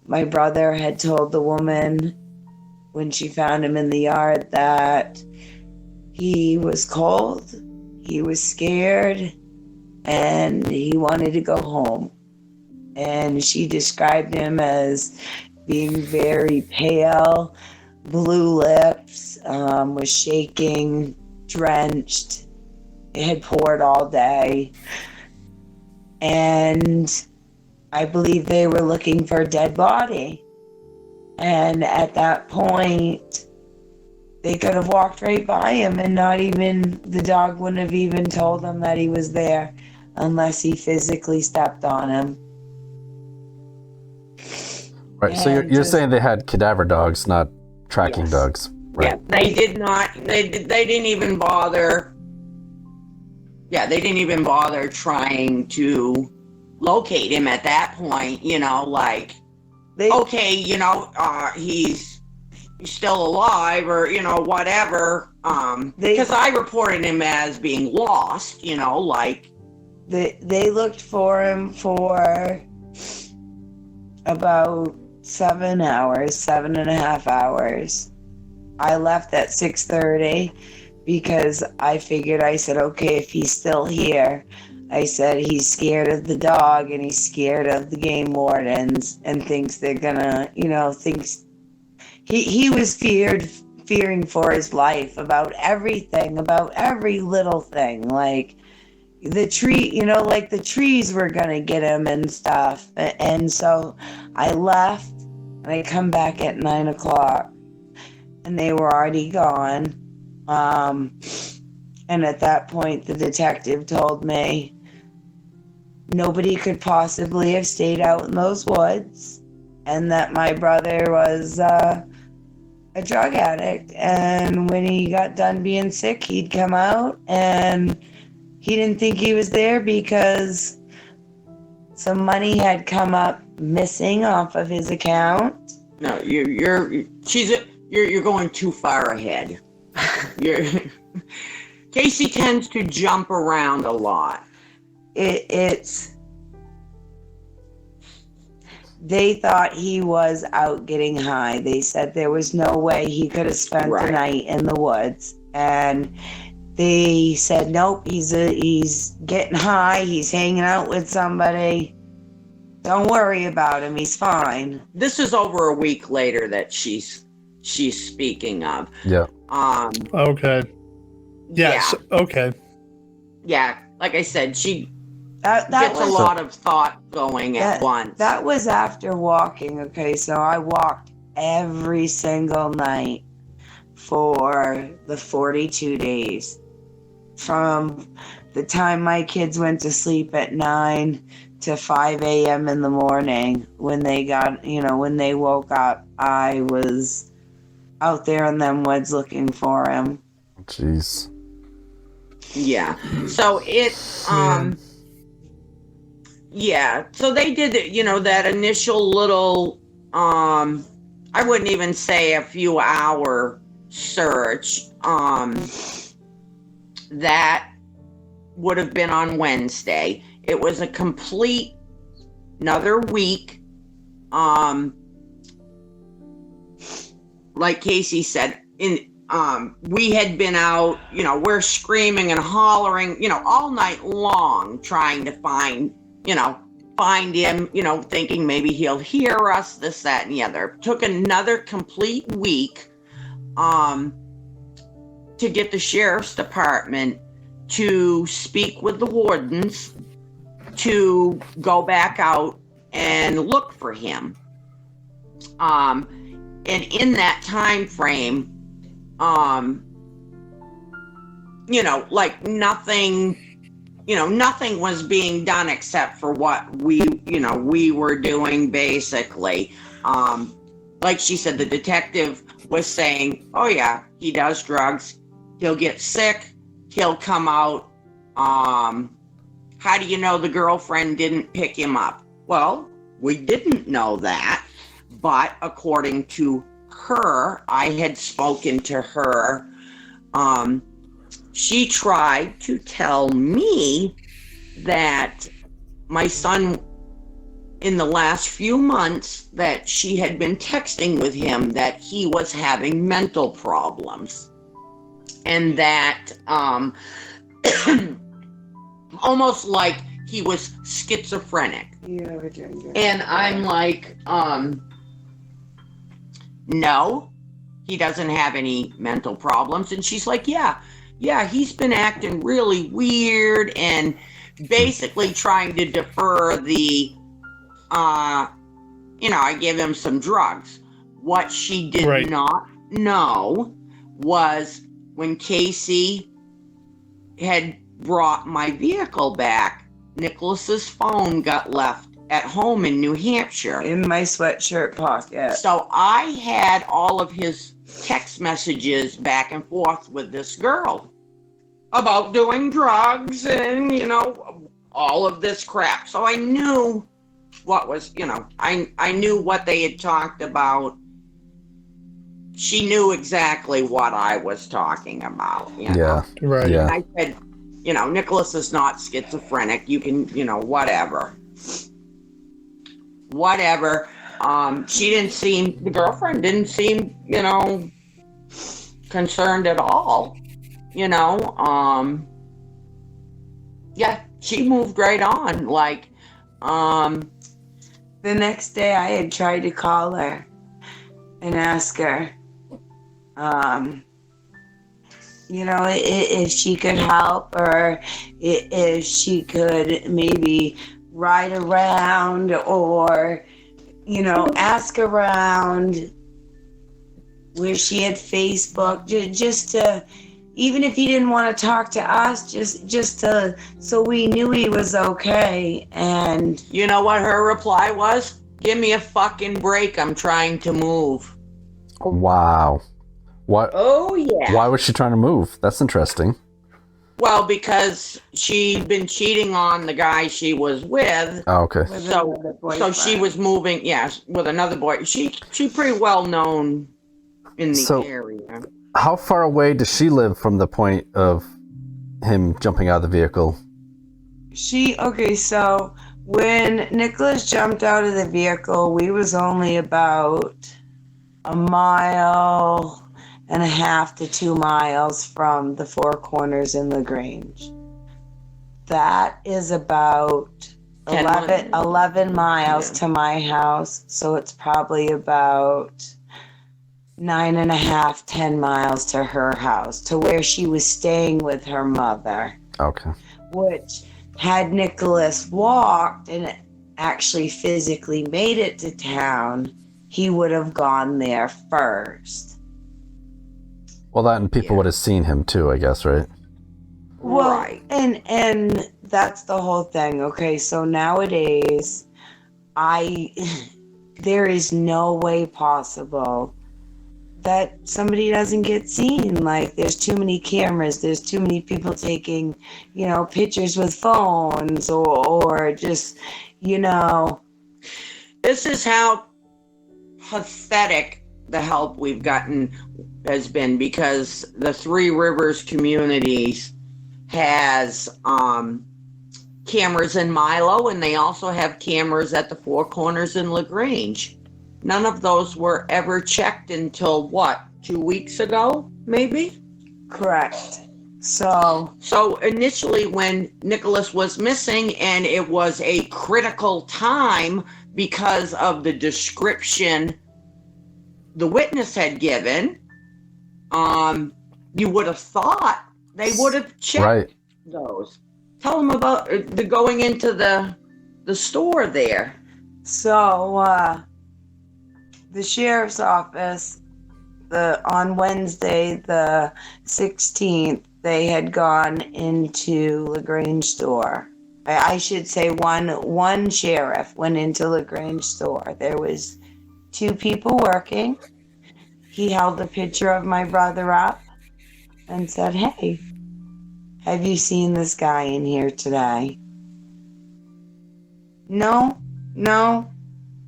my brother had told the woman when she found him in the yard that he was cold, he was scared, and he wanted to go home. And she described him as being very pale, blue lips, was shaking, drenched. It had poured all day. And I believe they were looking for a dead body. And at that point, they could have walked right by him, and the dog wouldn't have even told them that he was there unless he physically stepped on him. Right. So you're saying they had cadaver dogs, not tracking dogs, right? Yeah, they did not. They didn't even bother. Yeah, they didn't even bother trying to locate him at that point. He's still alive, or whatever. Because I reported him as being lost. They looked for him for about 7.5 hours. I left at 6:30 because I said, okay, if he's still here, I said he's scared of the dog and he's scared of the game wardens and thinks they're gonna, thinks he was fearing for his life about everything, about every little thing, like the tree, like the trees were gonna get him and stuff. And so I left, and I come back at 9 o'clock, and they were already gone. And at that point, the detective told me nobody could possibly have stayed out in those woods, and that my brother was a drug addict, and when he got done being sick, he'd come out, and he didn't think he was there because some money had come up missing off of his account. No, you're going too far ahead. Casey tends to jump around a lot. They thought he was out getting high. They said there was no way he could have spent the night in the woods. And they said, nope, he's getting high. He's hanging out with somebody. Don't worry about him. He's fine. This is over a week later that she's speaking of. Yeah. Okay. Yes. Yeah. Okay. Yeah. Like I said, That gets was a lot of thought going at once. That was after walking. Okay, so I walked every single night for the 42 days. From the time my kids went to sleep at 9 to 5 a.m. in the morning. When they woke up, I was out there in them woods looking for him. Jeez. Yeah. So yeah. So they did, that initial little, I wouldn't even say a few hour search. That would have been on Wednesday. It was a complete another week. Like Casey said, we had been out, we're screaming and hollering, all night long trying to find him, thinking maybe he'll hear us, this, that, and the other. Took another complete week to get the sheriff's department to speak with the wardens to go back out and look for him. And in that time frame, nothing was being done except for what we were doing, basically. Like she said, the detective was saying, oh yeah, he does drugs. He'll get sick. He'll come out. How do you know the girlfriend didn't pick him up? Well, we didn't know that, but according to her, I had spoken to her. She tried to tell me that my son, in the last few months, that she had been texting with him that he was having mental problems. And that almost like he was schizophrenic. And I'm like, no, he doesn't have any mental problems. And she's like, yeah, he's been acting really weird and basically trying to defer the, I give him some drugs. What she did not know was when Casey had brought my vehicle back, Nicholas's phone got left at home in New Hampshire. In my sweatshirt pocket. So I had all of his text messages back and forth with this girl about doing drugs and, all of this crap. So I knew what was, I knew what they had talked about. She knew exactly what I was talking about. Yeah. Right. Yeah. I said, Nicholas is not schizophrenic. You can, whatever. She didn't seem, the girlfriend didn't seem, concerned at all. Yeah, she moved right on. Like, the next day I had tried to call her and ask her, if she could help or if she could maybe ride around or, ask around where she had Facebook, just to, even if he didn't want to talk to us, just to, so we knew he was okay. And you know what her reply was? Give me a fucking break. I'm trying to move. Wow. What? Oh, yeah. Why was she trying to move? That's interesting. Well, because she'd been cheating on the guy she was with. Oh, okay. So she was moving, with another boy. She pretty well known in the area. How far away does she live from the point of him jumping out of the vehicle? So when Nicholas jumped out of the vehicle, we was only about 1.5 miles to 2 miles from the Four Corners in LaGrange. That is about 11 miles to my house, so it's probably about 9.5, 10 miles to her house, to where she was staying with her mother. Okay. Which had Nicholas walked and actually physically made it to town, he would have gone there first. Well, that and people would have seen him too, I guess, right? Well, Right. and that's the whole thing. Okay, so nowadays, there is no way possible that somebody doesn't get seen. Like, there's too many cameras, there's too many people taking, pictures with phones or just, This is how pathetic the help we've gotten has been, because the Three Rivers communities has cameras in Milo, and they also have cameras at the Four Corners in LaGrange. None of those were ever checked until 2 weeks ago, maybe? Correct. So initially when Nicholas was missing, and it was a critical time because of the description the witness had given, you would have thought they would have checked those. Tell them about the going into the store there. So, the sheriff's office, on Wednesday, the 16th, they had gone into LaGrange store. I should say one sheriff went into LaGrange store. There was 2 people working. He held a picture of my brother up and said, "Hey, have you seen this guy in here today?" No,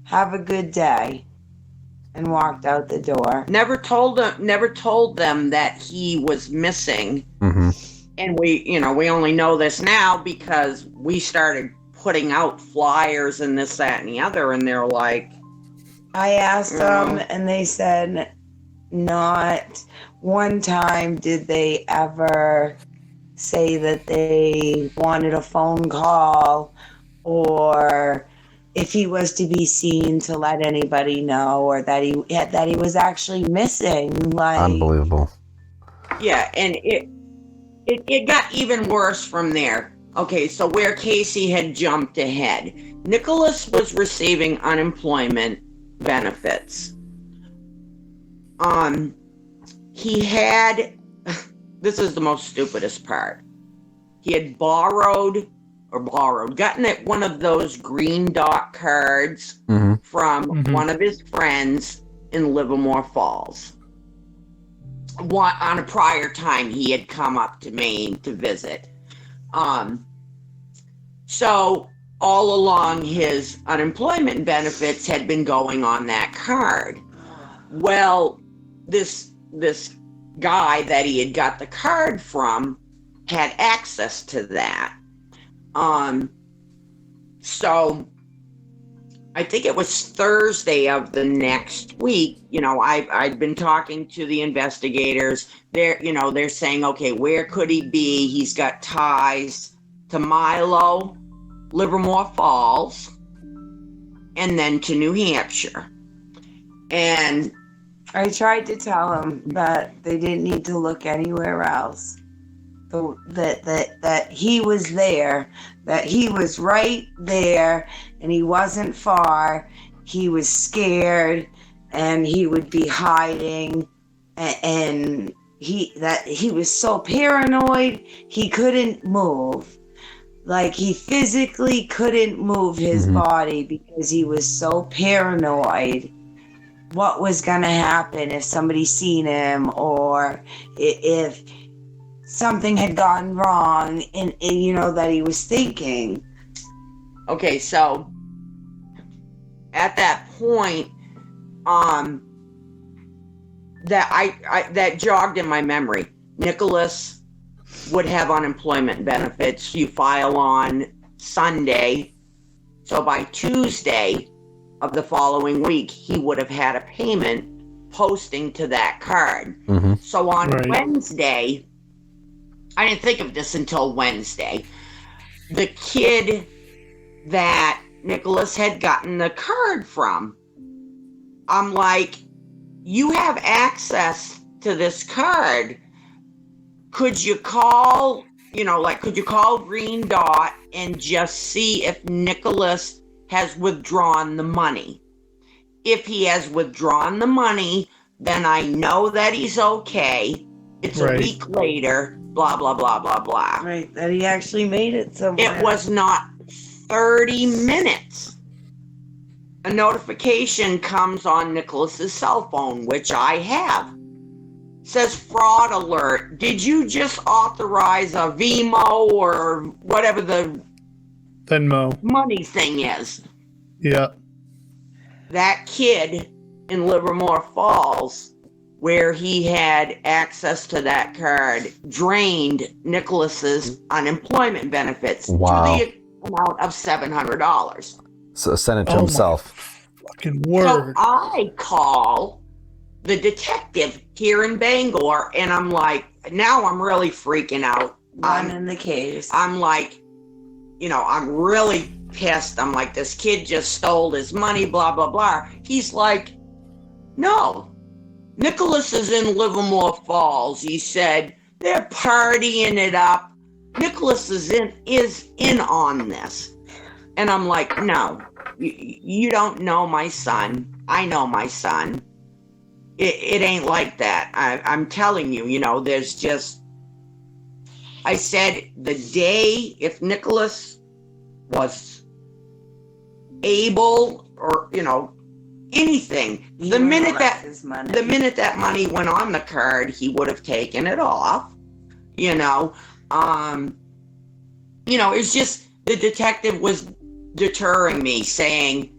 have a good day. And walked out the door. Never told them that he was missing. Mm-hmm. And we only know this now because we started putting out flyers and this, that, and the other, and they're like, I asked them, and they said not one time did they ever say that they wanted a phone call or if he was to be seen to let anybody know, or that he was actually missing. Like, unbelievable. Yeah, and it got even worse from there. Okay, so where Casey had jumped ahead, Nicholas was receiving unemployment benefits. He had, this is the most stupidest part. He had gotten it one of those green dot cards from one of his friends in Livermore Falls. On a prior time he had come up to Maine to visit. So all along his unemployment benefits had been going on that card. Well, this guy that he had got the card from had access to that. So I think it was Thursday of the next week, I'd been talking to the investigators. They're saying, okay, where could he be? He's got ties to Milo, Livermore Falls, and then to New Hampshire. And I tried to tell them that they didn't need to look anywhere else. That he was there, that he was right there, and he wasn't far. He was scared, and he would be hiding, and he was so paranoid he couldn't move. Like, he physically couldn't move his body because he was so paranoid. What was gonna happen if somebody seen him, or if something had gone wrong, and that he was thinking. Okay, so at that point, that jogged in my memory. Nicholas would have unemployment benefits. You file on Sunday, so by Tuesday of the following week, he would have had a payment posting to that card. So on Wednesday, I didn't think of this until Wednesday. The kid that Nicholas had gotten the card from, I'm like, you have access to this card. Could you call, could you call Green Dot and just see if Nicholas has withdrawn the money. If he has withdrawn the money, then I know that he's okay. It's a week later, blah, blah, blah, blah, blah. Right, that he actually made it somewhere. It was not 30 minutes. A notification comes on Nicholas's cell phone, which I have. Says fraud alert. Did you just authorize a Venmo or whatever the Venmo money thing is? Yeah. That kid in Livermore Falls, where he had access to that card, drained Nicholas's unemployment benefits Wow. to the amount of $700. So sent it to himself. Fucking So word. I call the detective here in Bangor, and I'm like, now I'm really freaking out. In the case. I'm like, I'm really pissed. I'm like, this kid just stole his money, blah, blah, blah. He's like, no, Nicholas is in Livermore Falls. He said, they're partying it up. Nicholas is in on this. And I'm like, no, you don't know my son. I know my son. It ain't like that. I'm telling you, there's just, I said the day if Nicholas was able or, anything, the minute that money went on the card, he would have taken it off, it's just the detective was deterring me, saying,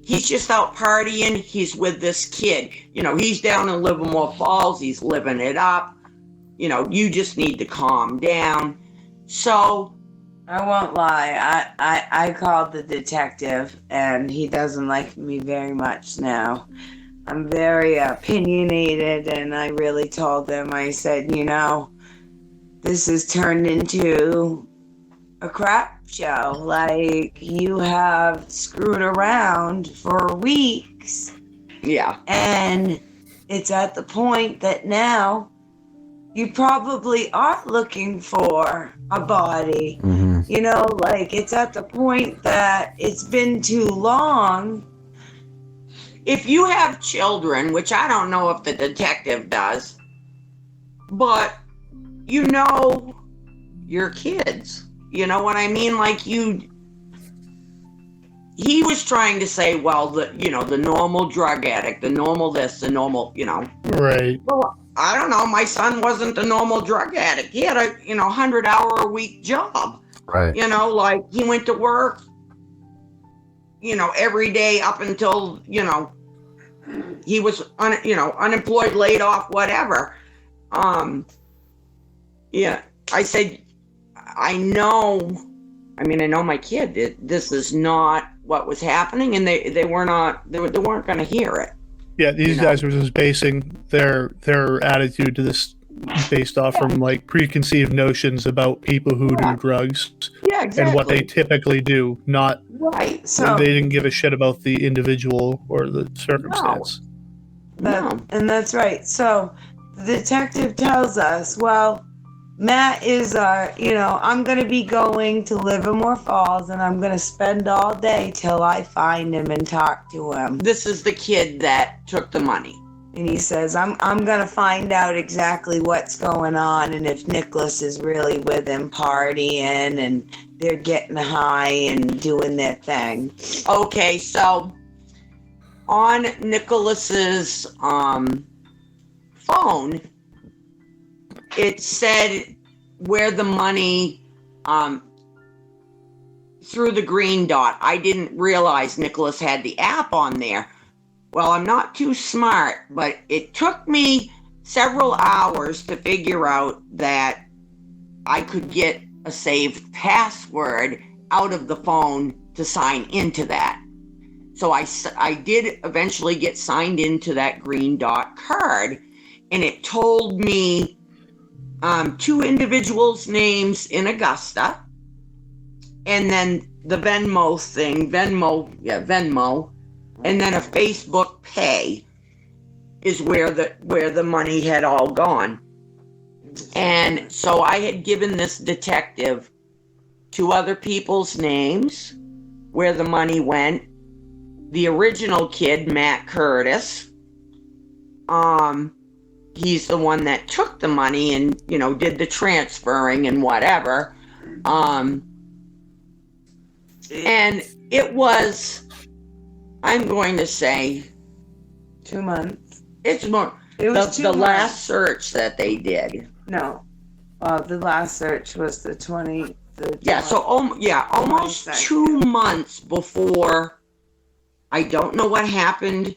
he's just out partying. He's with this kid. He's down in Livermore Falls. He's living it up. You just need to calm down. So I won't lie. I called the detective, and he doesn't like me very much now. I'm very opinionated, and I really told him, I said, this has turned into a crap show. Like, you have screwed around for weeks. Yeah. And it's at the point that now you probably are looking for a body. Mm-hmm. It's at the point that it's been too long. If you have children, which I don't know if the detective does, but your kids. You know what I mean? Like he was trying to say, well, the normal drug addict, the normal this, the normal, Right. Well, I don't know. My son wasn't the normal drug addict. He had a, 100-hour-a-week job. Right. Like he went to work, every day up until, he was, unemployed, laid off, whatever. Yeah. I said, I know my kid. This is not what was happening, and they weren't going to hear it. Yeah, these guys were just basing their attitude to this based off from like preconceived notions about people who do drugs. Yeah, exactly. And what they typically do, not right. So they didn't give a shit about the individual or the circumstance. And that's right. So the detective tells us, well, Matt is I'm going to be going to Livermore Falls, and I'm going to spend all day till I find him and talk to him. This is the kid that took the money. And he says, I'm going to find out exactly what's going on, and if Nicholas is really with him partying and they're getting high and doing their thing. Okay, so on Nicholas's phone, it said where the money through the green dot. I didn't realize Nicholas had the app on there. Well, I'm not too smart, but it took me several hours to figure out that I could get a saved password out of the phone to sign into that. So I did eventually get signed into that green dot card, and it told me two individuals' names in Augusta, and then the Venmo thing, Venmo, and then a Facebook Pay is where the money had all gone. And so I had given this detective two other people's names where the money went. The original kid, Matt Curtis, he's the one that took the money and, you know, did the transferring and whatever. And it was, I'm going to say, 2 months. It's more. It was the last search that they did. No, the last search was the 20. Yeah. So almost 2 months before. I don't know what happened.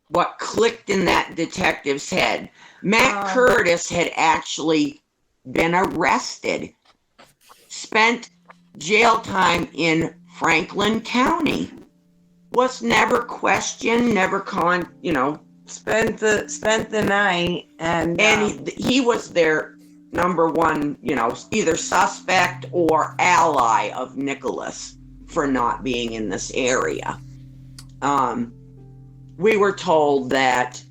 What clicked in that detective's head? Matt Curtis had actually been arrested, spent jail time in Franklin County, was never questioned, never spent the night, and he was their number one, either suspect or ally of Nicholas for not being in this area. We were told that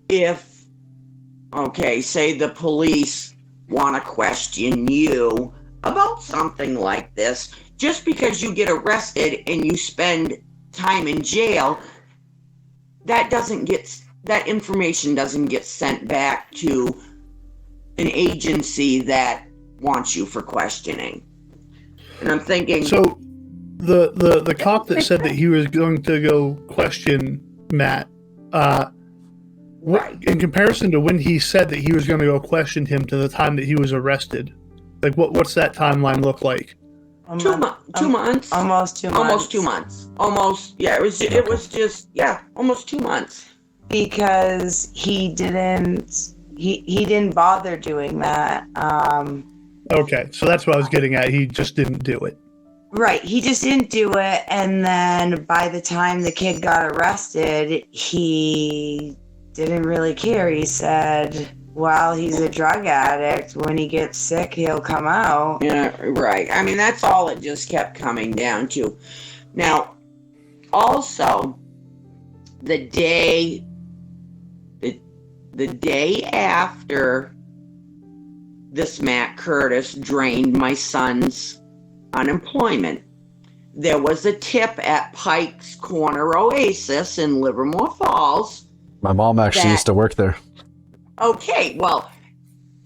if, say the police want to question you about something like this, just because you get arrested and you spend time in jail, that information doesn't get sent back to an agency that wants you for questioning. And I'm thinking, so the cop that said that he was going to go question Matt, in comparison to when he said that he was going to go question him to the time that he was arrested, like what's that timeline look like? 2 months. Almost 2 months. Almost 2 months. Almost, yeah. It was just almost 2 months. Because he didn't bother doing that. Okay, so that's what I was getting at. He just didn't do it. Right, he just didn't do it, and then by the time the kid got arrested, he didn't really care. He said, well, he's a drug addict. When he gets sick, he'll come out. Yeah, right. I mean, that's all it just kept coming down to. Now, also, the day after this Matt Curtis drained my son's unemployment, there was a tip at Pike's Corner Oasis in Livermore Falls. My mom actually used to work there. Okay, well,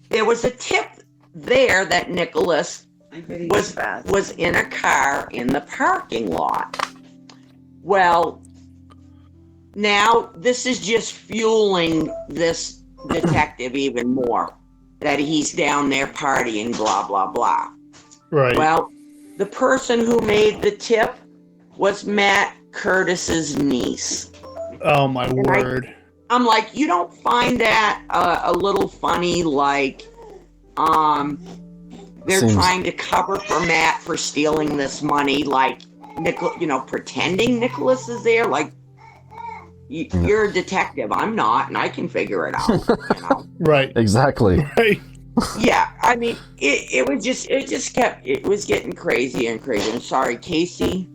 there was a tip there that Nicholas was in a car in the parking lot. Well, now this is just fueling this detective even more, that he's down there partying, blah, blah, blah. Right. Well, the person who made the tip was Matt Curtis's niece. Oh, my word. I'm like, you don't find that a little funny, like they're trying to cover for Matt for stealing this money, like, pretending Nicholas is there, like, you're a detective, I'm not, and I can figure it out. Right. Exactly. Right. Yeah, I mean, it was getting crazy and crazy. I'm sorry, Casey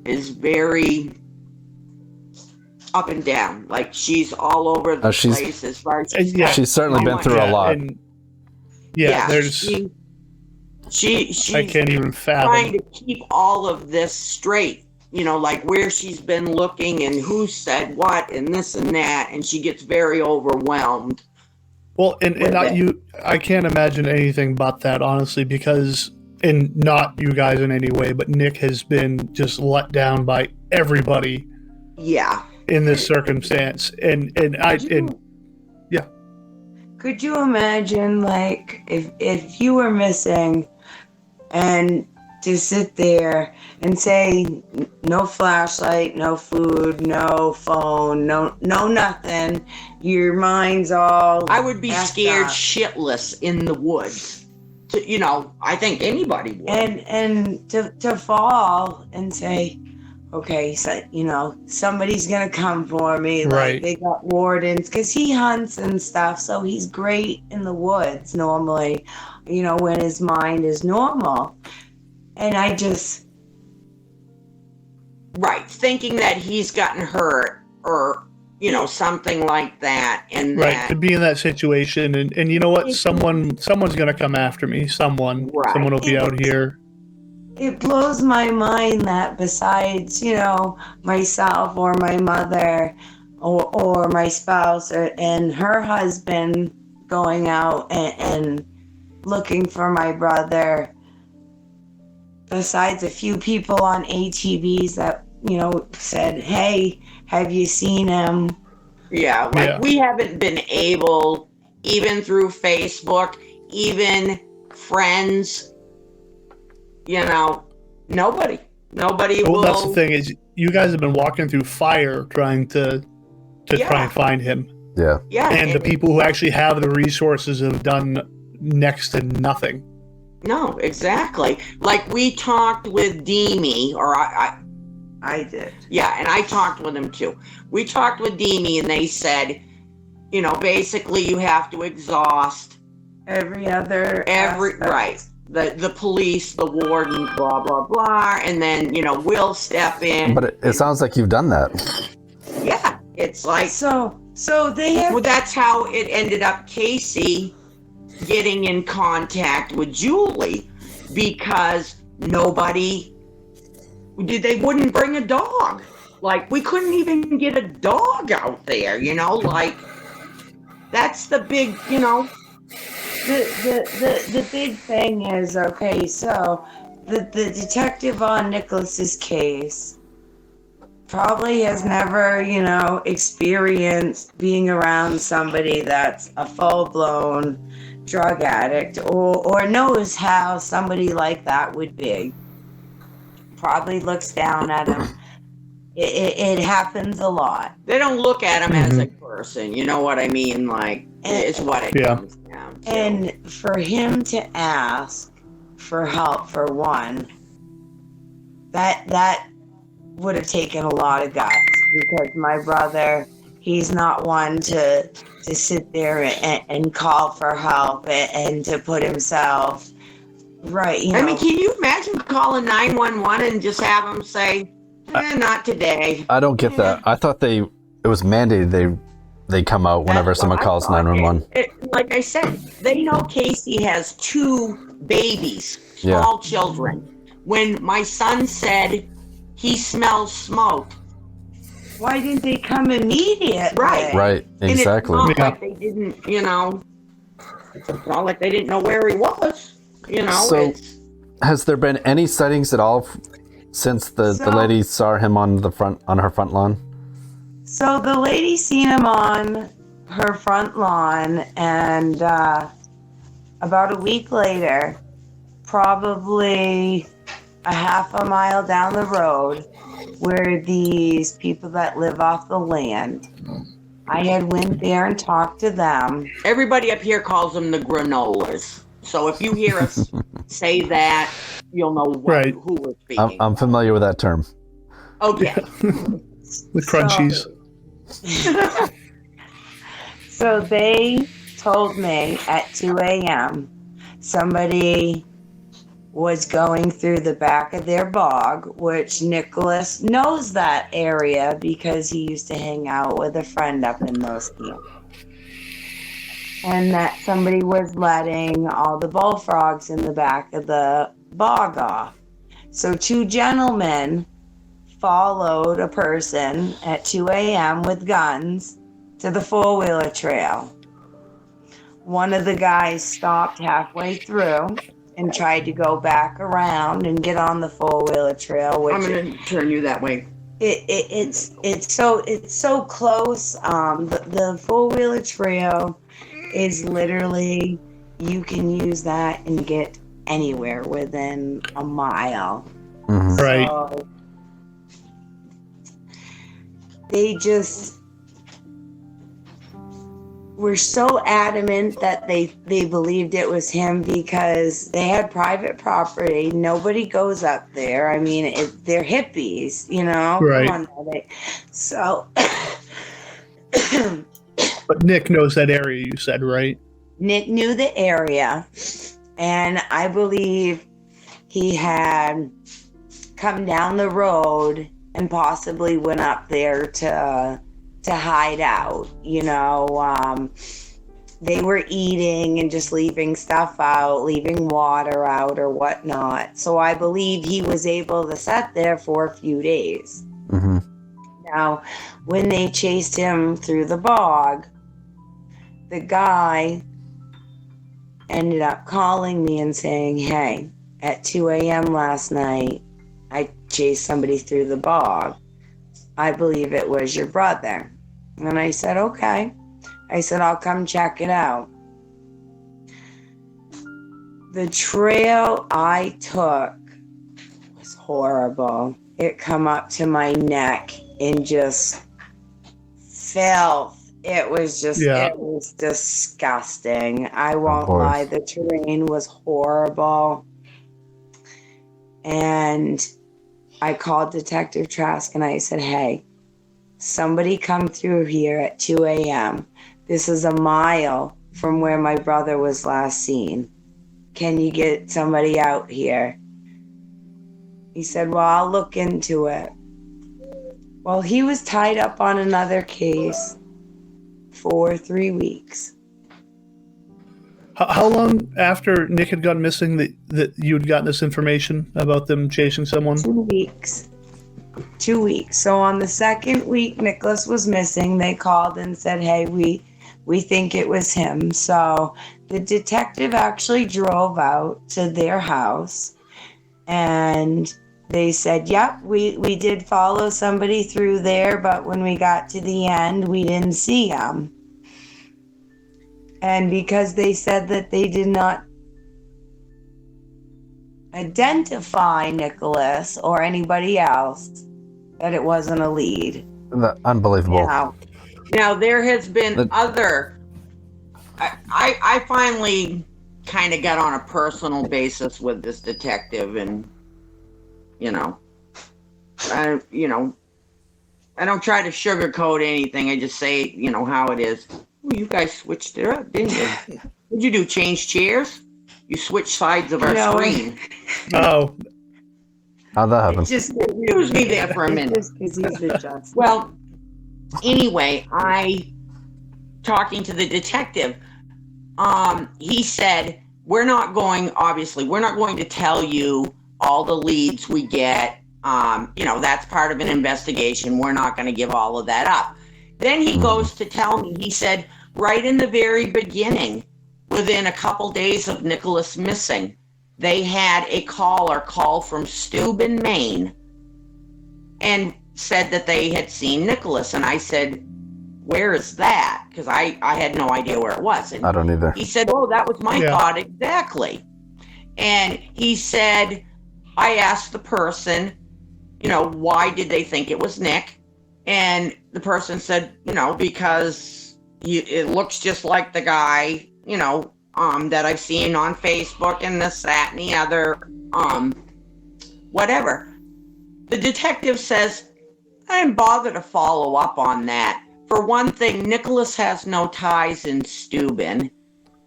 is very up and down. Like, she's all over the place as far as she's certainly been through a lot. And there's she's I can't even fathom trying to keep all of this straight. Like where she's been looking and who said what and this and that, and she gets very overwhelmed. Well, I can't imagine anything but that, honestly, because, and not you guys in any way, but Nick has been just let down by everybody. Yeah. In this circumstance, yeah. Could you imagine, like, if you were missing, and to sit there and say no flashlight, no food, no phone, no nothing. Your mind's all. I would be scared shitless in the woods. I think anybody would. And to fall and say, okay, so somebody's gonna come for me. Right. Like, they got wardens because he hunts and stuff, so he's great in the woods normally. When his mind is normal. And I just... Right, thinking that he's gotten hurt or, something like that. And Right, to be in that situation, and you know what? Someone's gonna come after me. Someone will be out here. It blows my mind that besides, myself or my mother or my spouse and her husband going out and looking for my brother, besides a few people on ATVs that, said, hey, have you seen him? Yeah, we haven't been able, even through Facebook, even friends, nobody Well, will. that's the thing is, you guys have been walking through fire trying to try and find him. Yeah. Yeah. And the people who actually have the resources have done next to nothing. No, exactly. Like we talked with Demi, or I did. Yeah, and I talked with him too. We talked with Demi, and they said, basically you have to exhaust every aspect. Right. The police, the warden, blah blah blah, and then we'll step in. But it sounds like you've done that. Yeah, it's like so they have. Well, that's how it ended up. Casey getting in contact with Julie because they wouldn't bring a dog. Like we couldn't even get a dog out there. Like that's the big. The big thing is, okay, so the detective on Nicholas's case probably has never, experienced being around somebody that's a full-blown drug addict or knows how somebody like that would be. Probably looks down at him. It happens a lot. They don't look at him as a person, you know what I mean? Like, it's what it comes down to. And for him to ask for help, for one, that would have taken a lot of guts, because my brother, he's not one to sit there and call for help and to put himself right. I mean, can you imagine calling 911 and just have them say, not today? I don't get that. I thought it was mandated they come out whenever someone calls 911. Like I said, they know Casey has 2 babies, small children. When my son said he smells smoke, why didn't they come immediately? Right, exactly. And it's not like they didn't, it's not like they didn't know where he was, So, has there been any sightings at all since the lady saw him on her front lawn? So the lady seen him on her front lawn, and about a week later, probably a half a mile down the road, where these people that live off the land, I had went there and talked to them. Everybody up here calls them the granolas. So if you hear us say that, you'll know who we're speaking. I'm familiar with that term. Okay. The crunchies. So they told me at 2 a.m. somebody was going through the back of their bog, which Nicholas knows that area because he used to hang out with a friend up in those camps. And that somebody was letting all the bullfrogs in the back of the bog off. So 2 gentlemen followed a person at 2 a.m. with guns to the four-wheeler trail. One of the guys stopped halfway through and tried to go back around and get on the four-wheeler trail. Which I'm going to turn you that way. It's so close. The four-wheeler trail is literally, you can use that and get anywhere within a mile. Mm-hmm. Right. So they just were so adamant that they believed it was him because they had private property. Nobody goes up there. I mean, they're hippies, Right. Come on, so. But Nick knows that area, you said, right? Nick knew the area, and I believe he had come down the road and possibly went up there to to hide out. They were eating and just leaving stuff out, leaving water out or whatnot. So I believe he was able to sit there for a few days. Mm-hmm. Now, when they chased him through the bog, the guy ended up calling me and saying, hey, at 2 a.m. last night, I chased somebody through the bog. I believe it was your brother. And I said, okay. I said, I'll come check it out. The trail I took was horrible. It come up to my neck in just filth. It was disgusting. I won't lie. The terrain was horrible. And I called Detective Trask and I said, hey, somebody come through here at 2 a.m. This is a mile from where my brother was last seen. Can you get somebody out here? He said, well, I'll look into it. Well, he was tied up on another case for 3 weeks. How long after Nick had gone missing that you had gotten this information about them chasing someone? 2 weeks. 2 weeks. So on the second week Nicholas was missing, they called and said, hey, we think it was him. So the detective actually drove out to their house and they said, yep, we did follow somebody through there, but when we got to the end, we didn't see him. And because they said that they did not identify Nicholas or anybody else, that it wasn't a lead. Unbelievable. Now there has been other. I finally kind of got on a personal basis with this detective, and I don't try to sugarcoat anything. I just say how it is. Well, you guys switched it up, didn't you? What'd you do? Change chairs? You switched sides of our screen. Oh. How'd that happen? Just excuse me there for a minute. Just because he's the justice. Well, anyway, talking to the detective, he said, we're not going to tell you all the leads we get. That's part of an investigation. We're not going to give all of that up. Then he goes to tell me, he said, right in the very beginning, within a couple days of Nicholas missing, they had a caller call from Steuben, Maine, and said that they had seen Nicholas. And I said, where is that? Because I had no idea where it was. And I don't either. He said, oh, that was my thought exactly. And he said, I asked the person, why did they think it was Nick? And the person said, because it looks just like the guy, that I've seen on Facebook and this, that, and the other, whatever. The detective says, I didn't bother to follow up on that. For one thing, Nicholas has no ties in Steuben,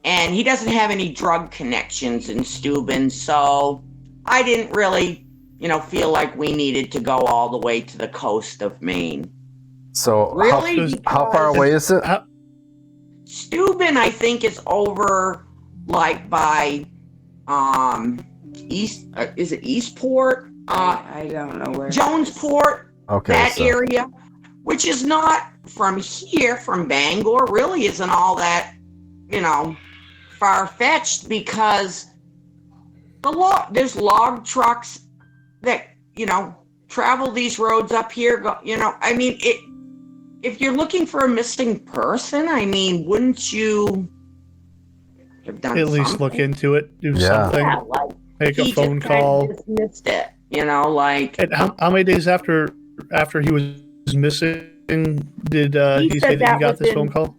and he doesn't have any drug connections in Steuben, so I didn't really, feel like we needed to go all the way to the coast of Maine. So really, how far away is it? Steuben, I think, is over like by east. Is it Eastport? I don't know where. Jonesport. Okay, that area, which is not from here, from Bangor, really isn't all that, far-fetched, because there's log trucks that, travel these roads up here. If you're looking for a missing person, wouldn't you have done at least look into it, do something, make a phone call? Dismissed it, And how many days after he was missing did he say that he got this phone call?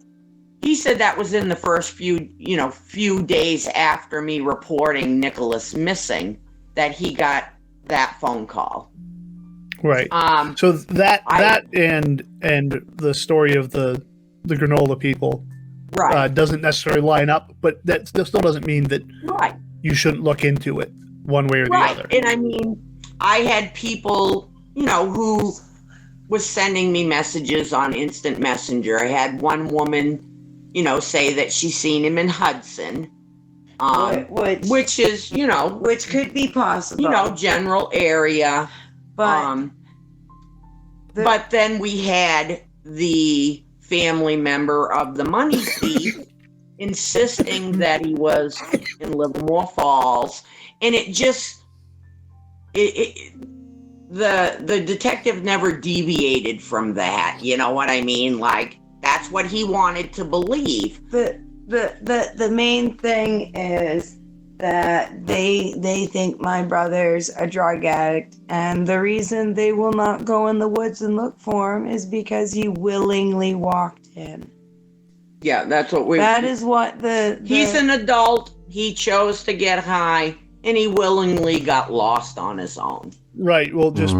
He said that was in the first few days after me reporting Nicholas missing, that he got that phone call. Right. So that and the story of the granola people, right, doesn't necessarily line up, but that still doesn't mean that you shouldn't look into it one way or the other. And I had people, who was sending me messages on instant messenger. I had one woman, say that she's seen him in Hudson, which is, which could be possible, general area. But but then we had the family member of the money thief insisting that he was in Livermore Falls, and it just the detective never deviated from that. You know what I mean? Like, that's what he wanted to believe. The main thing is that they think my brother's a drug addict, and the reason they will not go in the woods and look for him is because he willingly walked in. Yeah, that's what that is what he's an adult. He chose to get high, and he willingly got lost on his own. Right. Well, just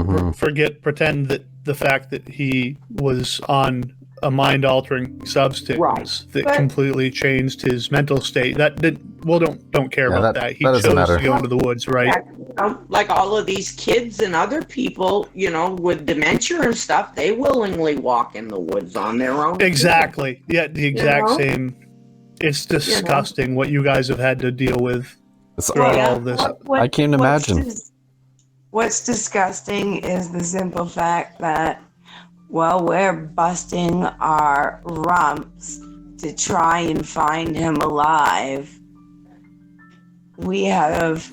pretend that the fact that he was on a mind-altering substance that completely changed his mental state. That don't care about that. He chose to go into the woods, right? Like all of these kids and other people, with dementia and stuff, they willingly walk in the woods on their own. Exactly. Yeah, the exact same. It's disgusting what you guys have had to deal with throughout all of this. I can't imagine. What's disgusting is the simple fact that while we're busting our rumps to try and find him alive, we have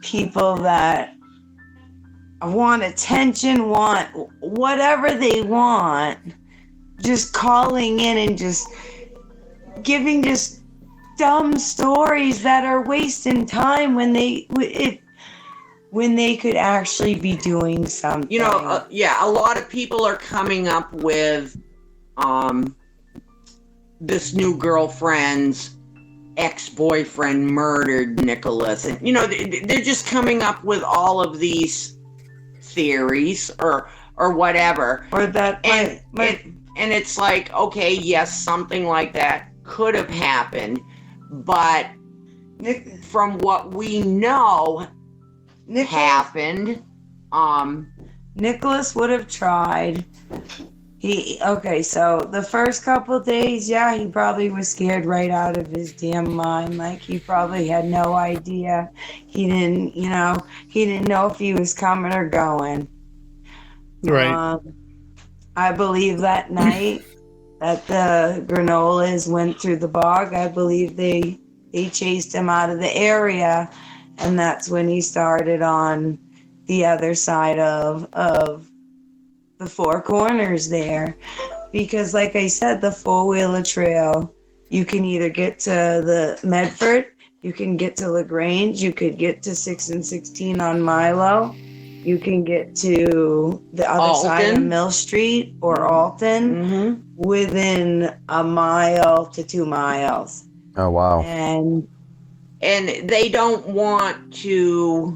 people that want attention, want whatever they want, just calling in and just giving just dumb stories that are wasting time when they could actually be doing something. A lot of people are coming up with this new girlfriend's ex-boyfriend murdered Nicholas, and they're just coming up with all of these theories or whatever, or that and it's like, okay, yes, something like that could have happened, but from what we know happened, Nicholas would have tried. So the first couple of days, he probably was scared right out of his damn mind. Like, he probably had no idea. He didn't know if he was coming or going. Right. I believe that night that the granolas went through the bog, I believe they chased him out of the area, and that's when he started on the other side of the Four Corners there. Because like I said, the four-wheeler trail, you can either get to the Medford, you can get to LaGrange, you could get to 6 and 16 on Milo, you can get to the other side of Mill Street or Alton within a mile to 2 miles. Oh, wow. And they don't want to,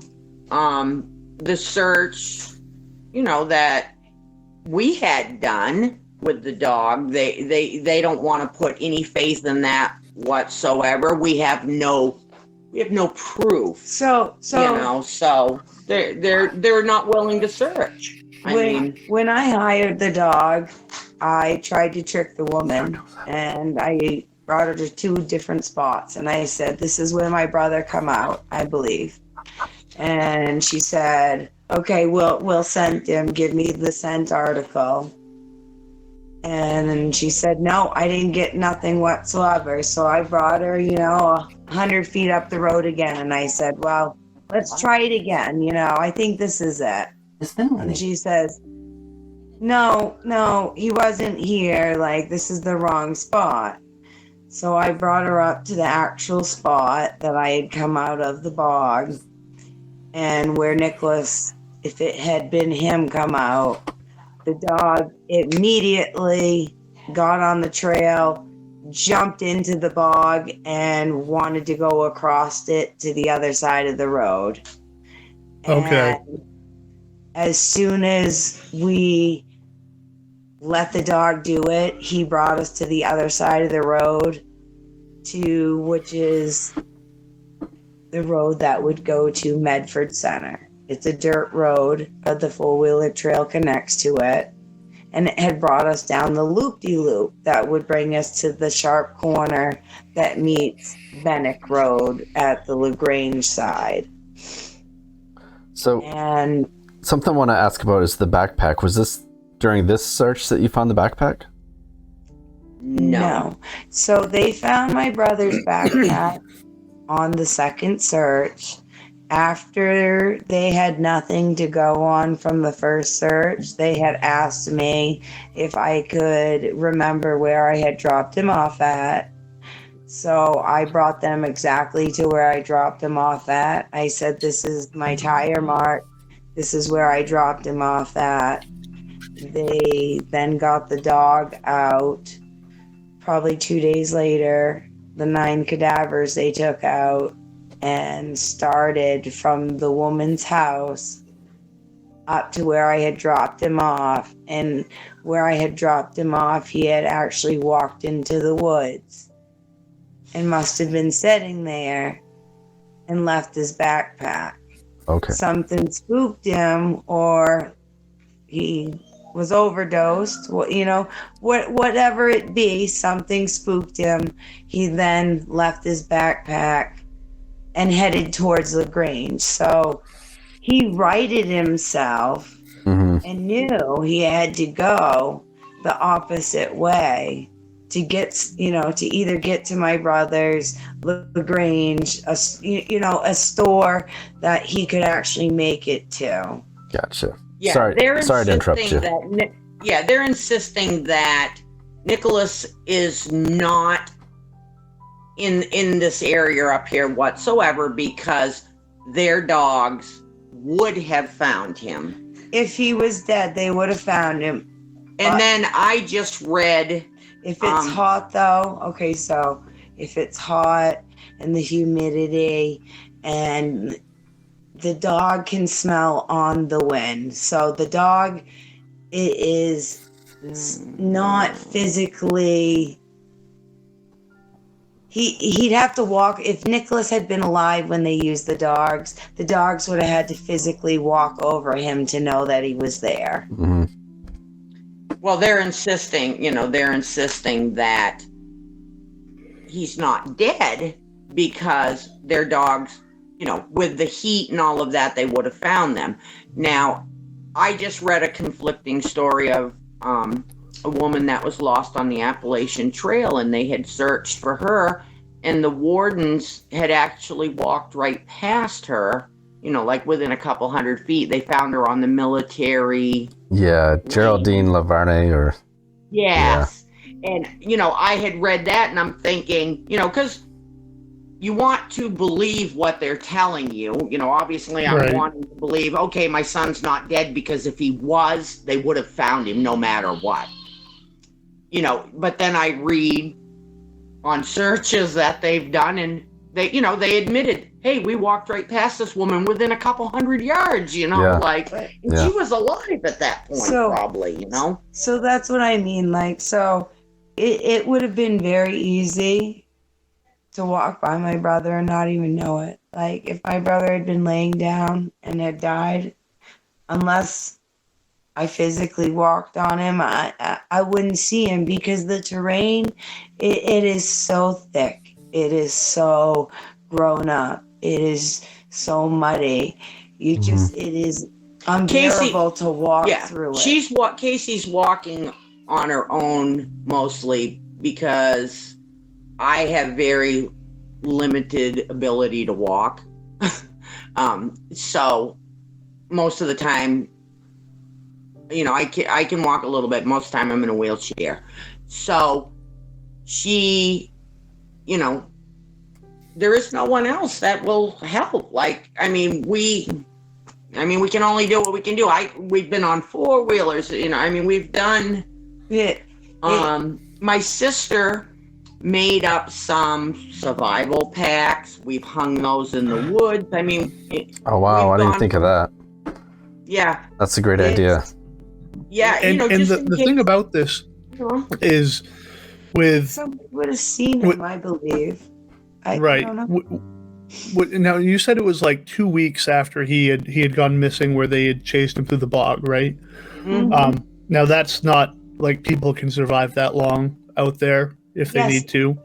the search, that we had done with the dog, they don't want to put any faith in that whatsoever. We have no proof. So they're not willing to search. When I hired the dog, I tried to trick the woman, and I brought her to 2 different spots, and I said, "This is where my brother come out, I believe." And she said, "Okay, we'll send him. Give me the scent article." And she said, "No, I didn't get nothing whatsoever." So I brought her, 100 feet up the road again, and I said, "Well, let's try it again. I think this is it." And she says, No, he wasn't here. Like, this is the wrong spot." So I brought her up to the actual spot that I had come out of the bog, and where Nicholas, if it had been him come out, the dog immediately got on the trail, jumped into the bog, and wanted to go across it to the other side of the road. Okay. And as soon as we let the dog do it, he brought us to the other side of the road, which is the road that would go to Medford Center. It's a dirt road, but the four-wheeler trail connects to it. and it had brought us down the loop-de-loop that would bring us to the sharp corner that meets Bennick Road at the LaGrange side. So, and something I want to ask about is the backpack. Was this during this search that you found the backpack? No. So they found my brother's backpack on the second search. After they had nothing to go on from the first search, they had asked me if I could remember where I had dropped him off at. So I brought them exactly to where I dropped him off at. I said, this is my tire mark. This is where I dropped him off at. They then got the dog out. Probably 2 days later, the 9 cadavers they took out and started from the woman's house up to where I had dropped him off. And where I had dropped him off, he had actually walked into the woods and must have been sitting there and left his backpack. Okay. Something spooked him, or he was overdosed, whatever it be, something spooked him. He then left his backpack and headed towards LaGrange. So he righted himself and knew he had to go the opposite way to get, to either get to my brother's, LaGrange, a store that he could actually make it to. Gotcha. Yeah, sorry to interrupt you. They're insisting that Nicholas is not in this area up here whatsoever because their dogs would have found him. If he was dead, they would have found him. And then I just read... If it's hot, though, okay, so if it's hot and the humidity and the dog can smell on the wind. So the dog is not physically... He'd have to walk. If Nicholas had been alive when they used the dogs would have had to physically walk over him to know that he was there. Mm-hmm. Well, they're insisting that he's not dead because their dogs, with the heat and all of that, they would have found them. Now, I just read a conflicting story of a woman that was lost on the Appalachian Trail, and they had searched for her, and the wardens had actually walked right past her, like within a couple 100 feet. They found her on the military... Yeah, Geraldine Lavarney or... Yes. Yeah. And, I had read that and I'm thinking, because you want to believe what they're telling you. Obviously I'm wanting to believe, okay, my son's not dead because if he was, they would have found him no matter what. But then I read on searches that they've done and they admitted, hey, we walked right past this woman within a couple 100 yards, she was alive at that point, probably, So that's what I mean. So it would have been very easy to walk by my brother and not even know it. Like, if my brother had been laying down and had died, unless I physically walked on him, I wouldn't see him because the terrain, it is so thick. It is so grown up. It is so muddy. It is unbearable to walk through it. Casey's walking on her own mostly because I have very limited ability to walk. So most of the time, I can walk a little bit. Most of the time I'm in a wheelchair. So she, there is no one else that will help. We can only do what we can do. We've been on 4-wheelers, we've done it. My sister made up some survival packs. We've hung those in the woods. Oh wow, I didn't think of that. Yeah. That's a great idea. Yeah, and the thing about this is with somebody would have seen him, I believe. I don't know. Now you said it was like 2 weeks after he had gone missing, where they had chased him through the bog, right? Mm-hmm. Now that's not like people can survive that long out there if they need to.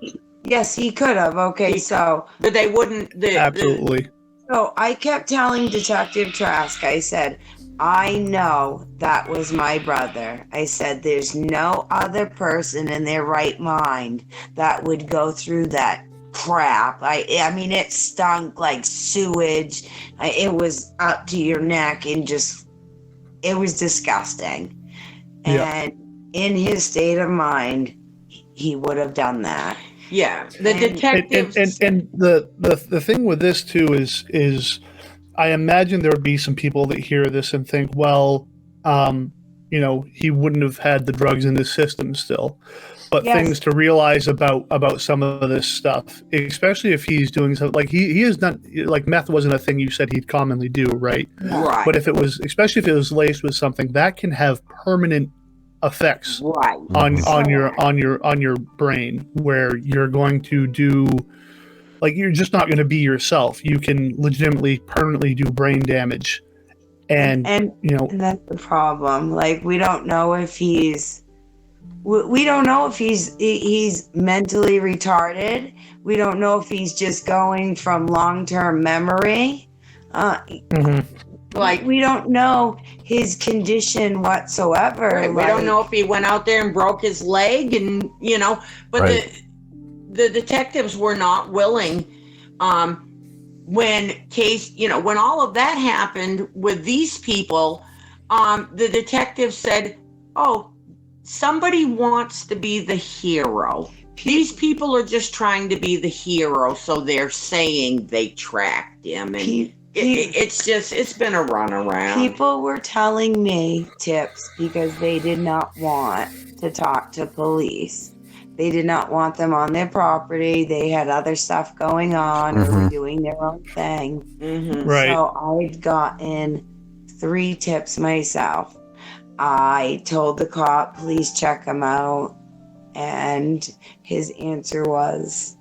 Yes, he could have. Okay, so. But they wouldn't. Absolutely. So I kept telling Detective Trask, I said, I know that was my brother. I said, there's no other person in their right mind that would go through that crap. I mean, it stunk like sewage. It was up to your neck and just, it was disgusting. And in his state of mind, he would have done that. Yeah, the detectives. And the thing with this too is I imagine there would be some people that hear this and think, well, he wouldn't have had the drugs in his system still. But things to realize about some of this stuff, especially if he's doing something like he has done, like meth wasn't a thing you said he'd commonly do, right? Right. But if it was, especially if it was laced with something that can have permanent effects on your brain, where you're going to do, like, you're just not going to be yourself. You can legitimately permanently do brain damage, and that's the problem. Like, we don't know if he's mentally retarded. We don't know if he's just going from long-term memory. Like, we don't know his condition whatsoever. Right. We don't know if he went out there and broke his leg, and but the detectives were not willing. When all of that happened with these people, the detective said, "Oh, somebody wants to be the hero. These people are just trying to be the hero, so they're saying they tracked him." And it's been a runaround. People were telling me tips because they did not want to talk to police. They did not want them on their property. They had other stuff going on or were doing their own thing. Right. So I've gotten 3 tips myself. I told the cop, please check him out. And his answer was,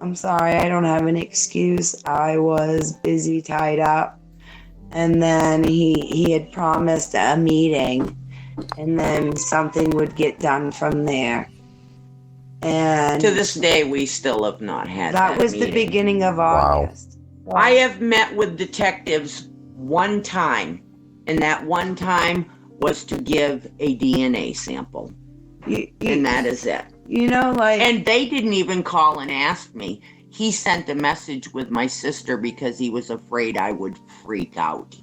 I'm sorry, I don't have an excuse. I was busy, tied up. And then he had promised a meeting, and then something would get done from there. And to this day, we still have not had that. That was meeting. The beginning of August. Wow. I have met with detectives one time, and that one time was to give a DNA sample. And that is it. And they didn't even call and ask me. He sent a message with my sister because he was afraid I would freak out.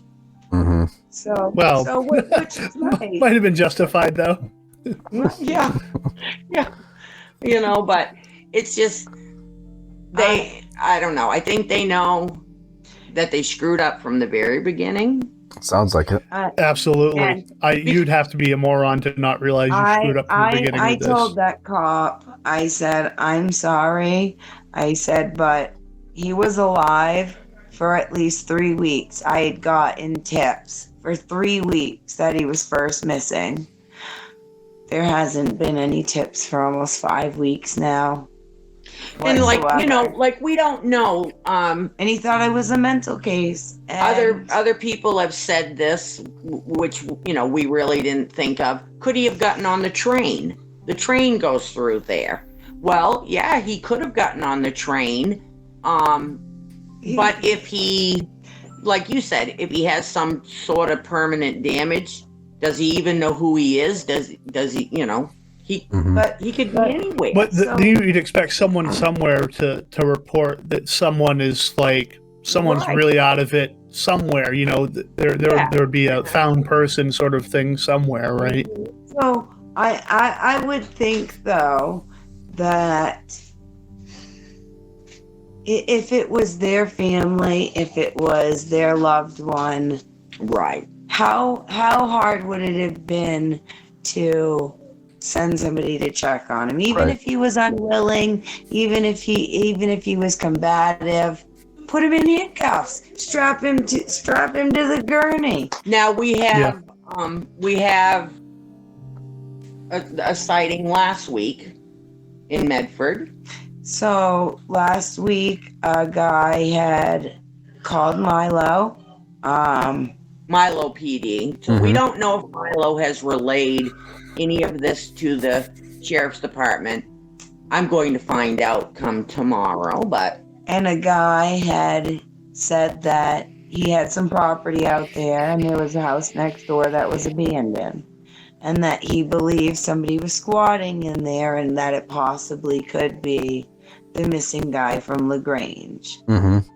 So which is nice. Might have been justified, though. Yeah. But it's just, I don't know. I think they know that they screwed up from the very beginning. Sounds like it. Absolutely. You'd have to be a moron to not realize you screwed up from the beginning I of this. told that cop, I said, I'm sorry. I said, but he was alive for at least 3 weeks. I had gotten tips for 3 weeks that he was first missing. There hasn't been any tips for almost 5 weeks now. And we don't know. And he thought it was a mental case. Other people have said this, which we really didn't think of. Could he have gotten on the train? The train goes through there. Well, yeah, he could have gotten on the train. But if he, like you said, if he has some sort of permanent damage, does he even know who he is? Does he? But he could be anywhere. But you'd expect someone somewhere to report that someone is someone's really out of it somewhere. There would be a found person sort of thing somewhere, right? So I would think though that if it was their family, if it was their loved one, right? How hard would it have been to send somebody to check on him, even if he was unwilling, even if he was combative? Put him in handcuffs, strap him to the gurney. Now we have a sighting last week in Medford. So last week a guy had called Milo. Milo PD. So we don't know if Milo has relayed any of this to the sheriff's department. I'm going to find out come tomorrow, but... And a guy had said that he had some property out there and there was a house next door that was abandoned. And that he believed somebody was squatting in there and that it possibly could be the missing guy from LaGrange.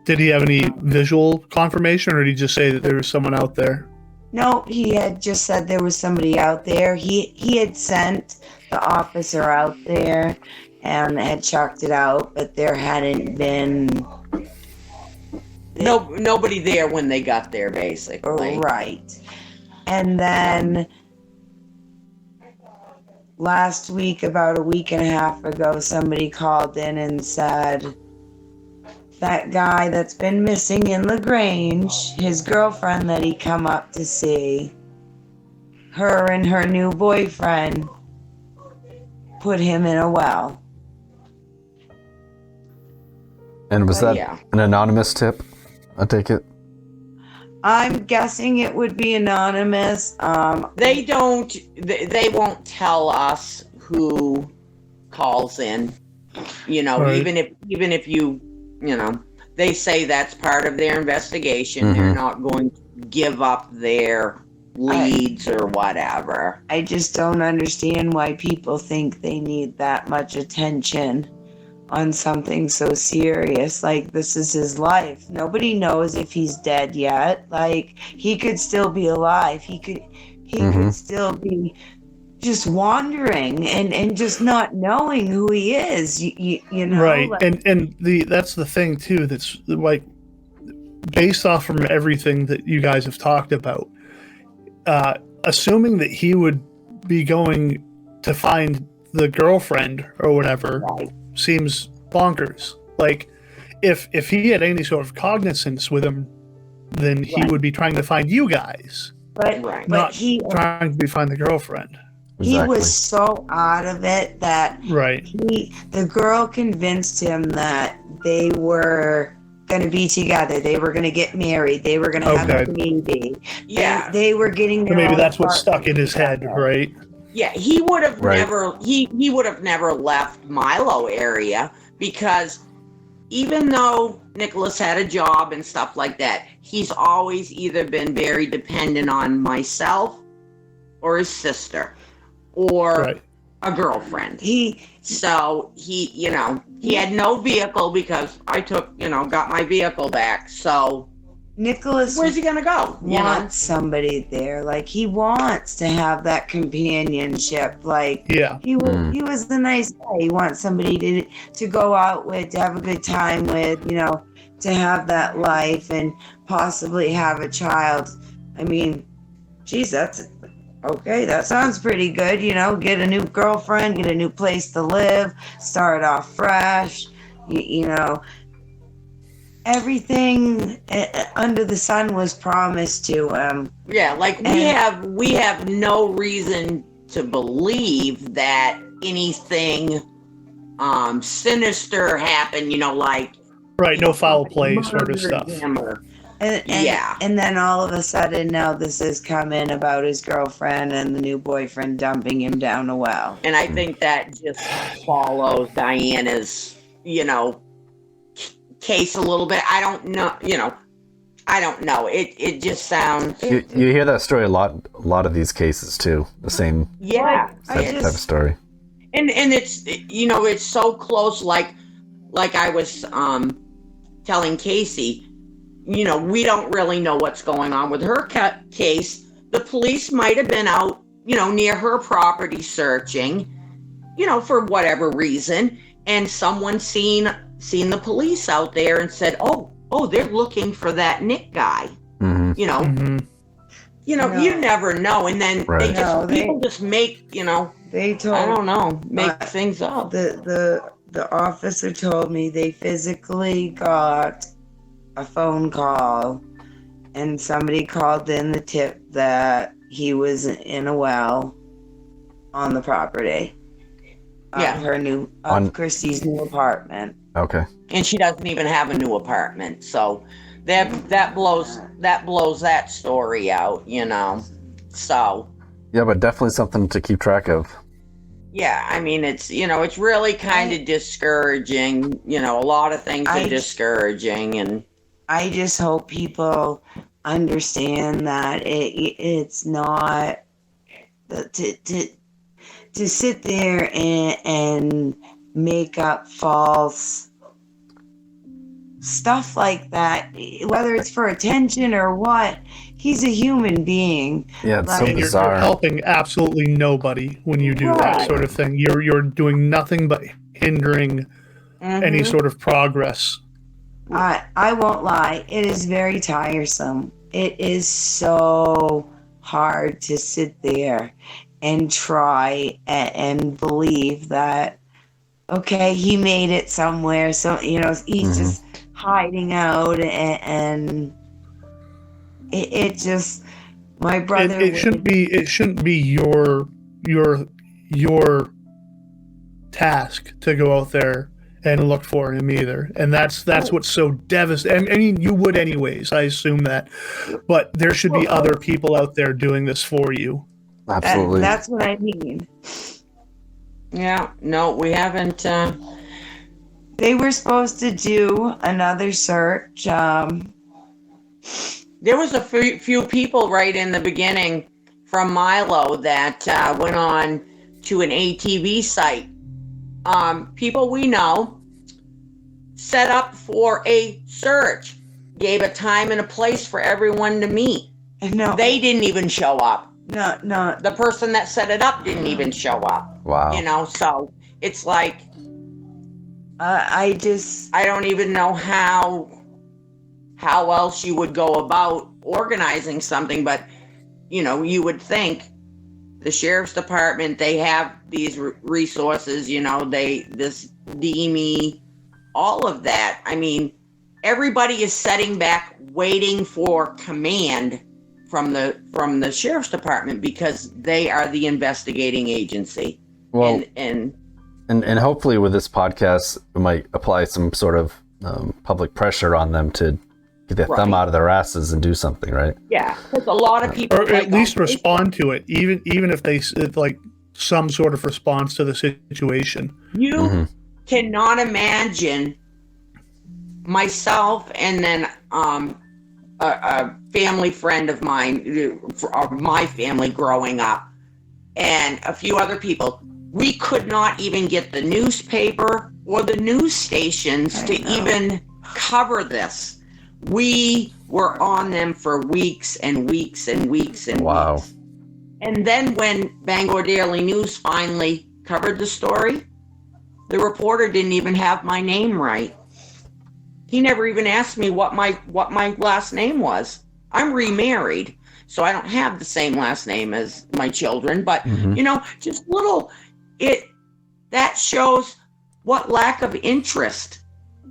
Did he have any visual confirmation, or did he just say that there was someone out there? No, he had just said there was somebody out there. He had sent the officer out there and had checked it out, but there hadn't been... nobody there when they got there, basically. Right. And then... last week, about a week and a half ago, somebody called in and said that guy that's been missing in LaGrange, his girlfriend that he come up to see, her and her new boyfriend put him in a well. And was that an anonymous tip? I take it. I'm guessing it would be anonymous. They won't tell us who calls in. Right. even if you they say that's part of their investigation. They're not going to give up their leads or whatever. I just don't understand why people think they need that much attention on something so serious. Like, this is his life. Nobody knows if he's dead yet. Like, he could still be alive. He could still be just wandering and just not knowing who he is. You know, right? like, And that's the thing too. That's like based off from everything that you guys have talked about. Assuming that he would be going to find the girlfriend or whatever. Right. Seems bonkers. Like, if he had any sort of cognizance with him, then he would be trying to find you guys, not trying to find the girlfriend. He was so out of it that the girl convinced him that they were going to be together. They were going to get married. They were going to have a baby. Yeah, they were getting. So maybe that's what's stuck in his head, right? Yeah, he would have never he would have never left Milo area, because even though Nicholas had a job and stuff like that, he's always either been very dependent on myself or his sister or a girlfriend. He had no vehicle because I got my vehicle back. So Nicholas, where's he gonna go? Wants somebody there. Like, he wants to have that companionship. Like, he was the nice guy. He wants somebody to go out with, to have a good time with, to have that life and possibly have a child. I mean, geez, that's okay. That sounds pretty good. Get a new girlfriend, get a new place to live, start off fresh. Everything under the sun was promised to him. Yeah, like we have no reason to believe that anything sinister happened. No foul play sort of stuff. And then all of a sudden now this is coming about his girlfriend and the new boyfriend dumping him down a well. And I think that just follows Diana's, case a little bit. I don't know. It just sounds. You hear that story a lot of these cases too. The same. Yeah. Type of story. And it's it's so close. Like I was telling Casey. We don't really know what's going on with her case. The police might have been out, near her property searching, for whatever reason, and someone seen the police out there and said, oh, they're looking for that Nick guy. You never know. And then people just make, they told, I don't know, make things up. The officer told me they physically got a phone call and somebody called in the tip that he was in a well on the property of Christy's new apartment. Okay. And she doesn't even have a new apartment. So that blows that story out, you know. So yeah, but definitely something to keep track of. yeah, I mean, it's, you know, it's really kind of discouraging. You know, a lot of things are discouraging, and I just hope people understand that it's not to sit there and make up false stuff like that, whether it's for attention or what. He's a human being. Yeah, it's so You're bizarre. helping absolutely nobody when you do that sort of thing. You're doing nothing but hindering any sort of progress. I won't lie, it is very tiresome. It is so hard to sit there and try and believe that, okay, he made it somewhere, so, you know, he's just hiding out, and it just, my brother, it shouldn't be your task to go out there and look for him either. And that's what's so devastating. I mean, you would anyways, I assume that, but there should be other people out there doing this for you. Absolutely. That's what I mean. yeah, no, we haven't. They were supposed to do another search. There was a few people right in the beginning from Milo that went on to an ATV site. People we know set up for a search, gave a time and a place for everyone to meet. No, they didn't even show up. No. The person that set it up didn't even show up. Wow. You know, so it's like, I don't even know how else you would go about organizing something, but, you know, you would think the sheriff's department, they have these resources, you know, this DME, all of that. I mean, everybody is sitting back waiting for command from the sheriff's department because they are the investigating agency. Well, and hopefully with this podcast, we might apply some sort of public pressure on them to get their thumb out of their asses and do something, right? Yeah, because a lot of people, or at least respond to it, even if they like some sort of response to the situation. You cannot imagine myself and then a family friend of mine, of my family growing up, and a few other people. We could not even get the newspaper or the news stations to even cover this. We were on them for weeks and weeks and weeks and weeks. And then when Bangor Daily News finally covered the story, the reporter didn't even have my name right. He never even asked me what my last name was. I'm remarried, so I don't have the same last name as my children, but you know, just that shows what lack of interest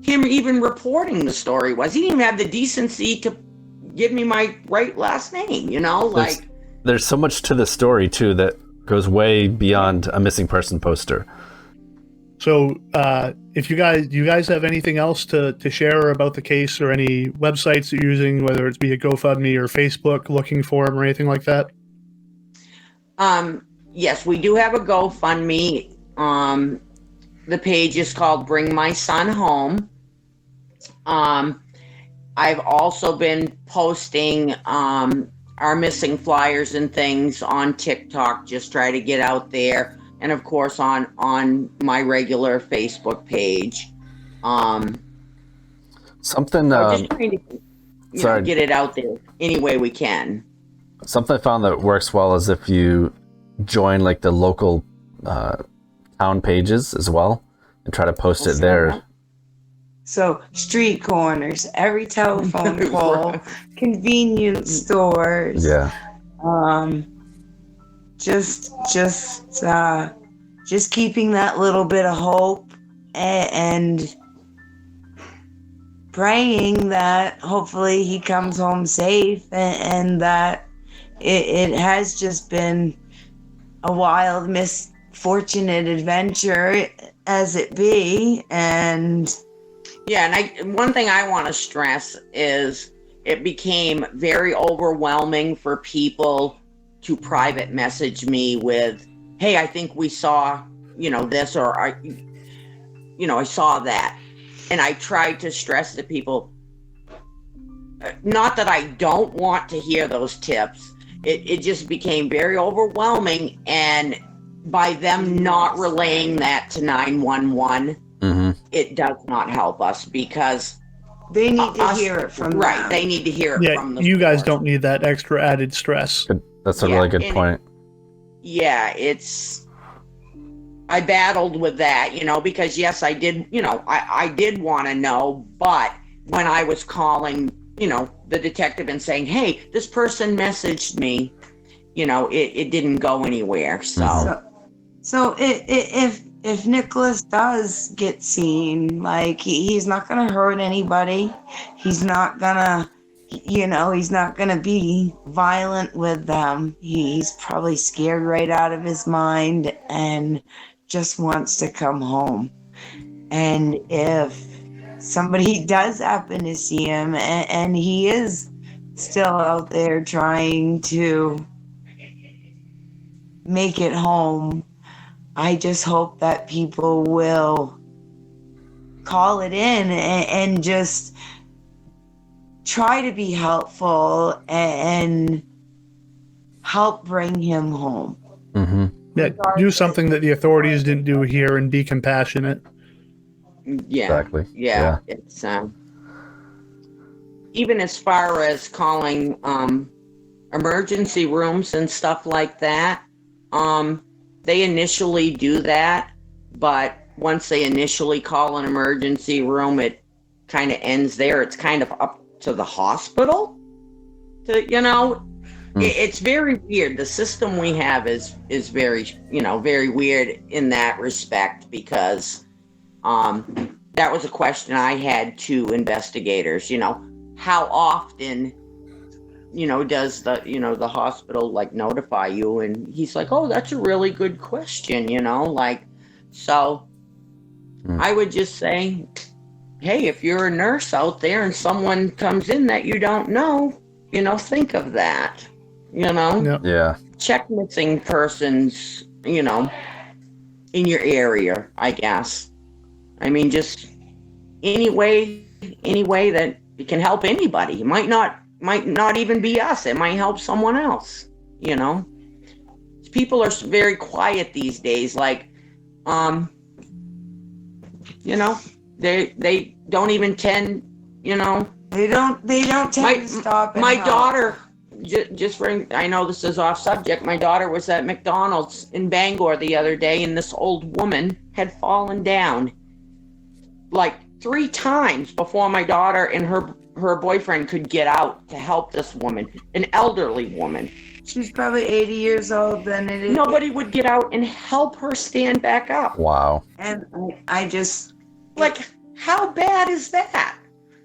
him even reporting the story was. He didn't even have the decency to give me my right last name, you know, there's so much to the story too that goes way beyond a missing person poster. So if you guys have anything else to share about the case, or any websites that you're using, whether it's be a GoFundMe or Facebook, looking for them or anything like that? Yes, we do have a GoFundMe. The page is called Bring My Son Home. I've also been posting our missing flyers and things on TikTok, just try to get out there. And of course on my regular Facebook page. Something just trying to get it out there any way we can. Something I found that works well is if you join like the local town pages as well and try to post it there. So street corners, every telephone pole, convenience stores. Yeah. Just keeping that little bit of hope and praying that hopefully he comes home safe, and that it has just been a wild, misfortunate adventure as it be, and Yeah, and one thing I want to stress is it became very overwhelming for people to private message me with, hey, I think we saw, this, or I saw that. And I tried to stress to people, not that I don't want to hear those tips. It just became very overwhelming, and by them not relaying that to 911, it does not help us because they need to hear it from them. They need to hear it from the you guys don't need that extra added stress. That's a really good point. I battled with that, because yes, I did, I did want to know, but when I was calling, the detective and saying, hey, this person messaged me, it didn't go anywhere. So if Nicholas does get seen, like he's not gonna hurt anybody, he's not gonna be violent with them. He's probably scared right out of his mind and just wants to come home. And if somebody does happen to see him and he is still out there trying to make it home, I just hope that people will call it in and just try to be helpful and help bring him home. Yeah, do something that the authorities didn't do here and be compassionate. Yeah. Exactly. Yeah. It's even as far as calling emergency rooms and stuff like that. They initially do that, but once they initially call an emergency room, it kind of ends there. It's kind of up to the hospital to, it's very weird. The system we have is very, very weird in that respect, because that was a question I had to investigators, how often does the hospital like notify you? And he's like, oh, that's a really good question, so I would just say, hey, if you're a nurse out there and someone comes in that you don't know, think of that, Yeah. Check missing persons, in your area, I guess. I mean, just any way that it can help anybody. It might not even be us. It might help someone else, People are very quiet these days. Like, they don't even tend, They don't tend to stop. My daughter, I know this is off subject. My daughter was at McDonald's in Bangor the other day, and this old woman had fallen down like 3 times before my daughter and her boyfriend could get out to help this woman, an elderly woman. She's probably 80 years old. Then it is. Nobody would get out and help her stand back up. Wow. And I just like, how bad is that?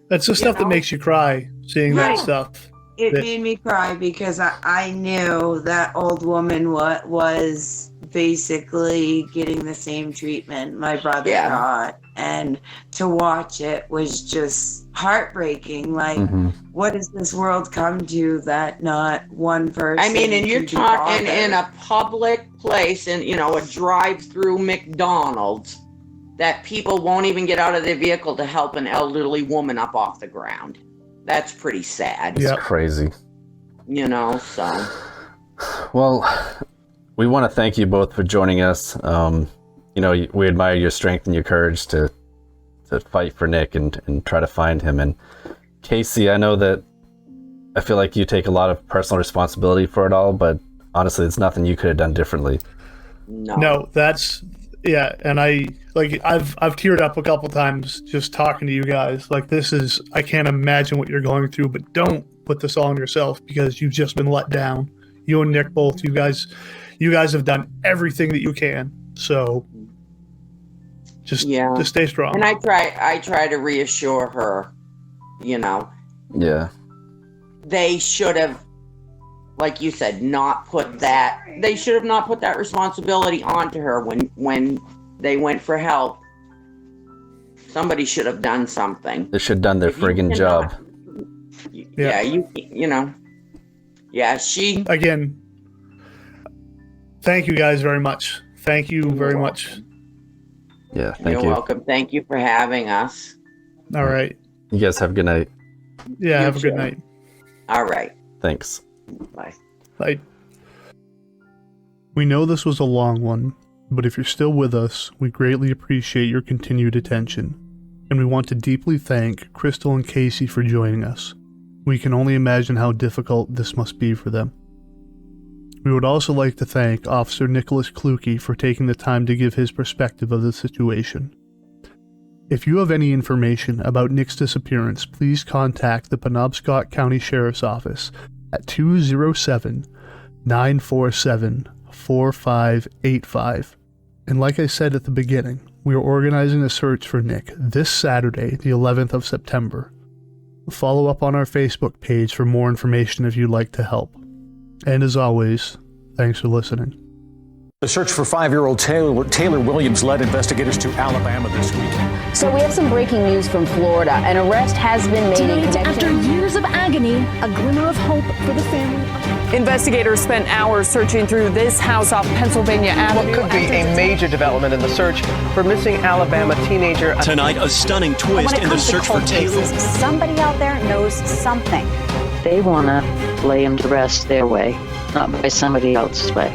That's the stuff that makes you cry, seeing that stuff. It made me cry because I knew that old woman was basically getting the same treatment my brother got. And to watch it was just heartbreaking. Like, what does this world come to that not one person? I mean, and you're talking in a public place, and a drive-through McDonald's, that people won't even get out of their vehicle to help an elderly woman up off the ground. That's pretty sad. It's crazy. So. Well, we want to thank you both for joining us. We admire your strength and your courage to fight for Nick and try to find him. And Casey, I know that I feel like you take a lot of personal responsibility for it all, but honestly, it's nothing you could have done differently. No, that's and I've teared up a couple times just talking to you guys. Like, I can't imagine what you're going through, but don't put this all on yourself, because you've just been let down. You and Nick both, you guys have done everything that you can. So just stay strong. And I try to reassure her, Yeah. They should have, like you said, they should have not put that responsibility onto her when they went for help. Somebody should have done something. They should have done their friggin' job. Yeah, you know. Yeah, she... Again, thank you guys very much. Thank you very much. Yeah, thank you. You're welcome. Thank you for having us. All right. You guys have a good night. Yeah, have a good night. All right. Thanks. Bye. Bye. We know this was a long one, but if you're still with us, we greatly appreciate your continued attention. And we want to deeply thank Crystal and Casey for joining us. We can only imagine how difficult this must be for them. We would also like to thank Officer Nicholas Kluge for taking the time to give his perspective of the situation. If you have any information about Nick's disappearance, please contact the Penobscot County Sheriff's Office at 207-947-4585. And like I said at the beginning, we are organizing a search for Nick this Saturday, the 11th of September. Follow up on our Facebook page for more information if you'd like to help. And as always, thanks for listening. The search for 5-year-old Taylor Williams led investigators to Alabama this week. So we have some breaking news from Florida. An arrest has been made in connection. After years of agony, a glimmer of hope for the family. Investigators spent hours searching through this house off Pennsylvania Avenue. What could be a major development in the search for missing Alabama teenager. Tonight, a stunning twist in the search for Taylor. Somebody out there knows something. They want to lay him to rest their way, not by somebody else's way.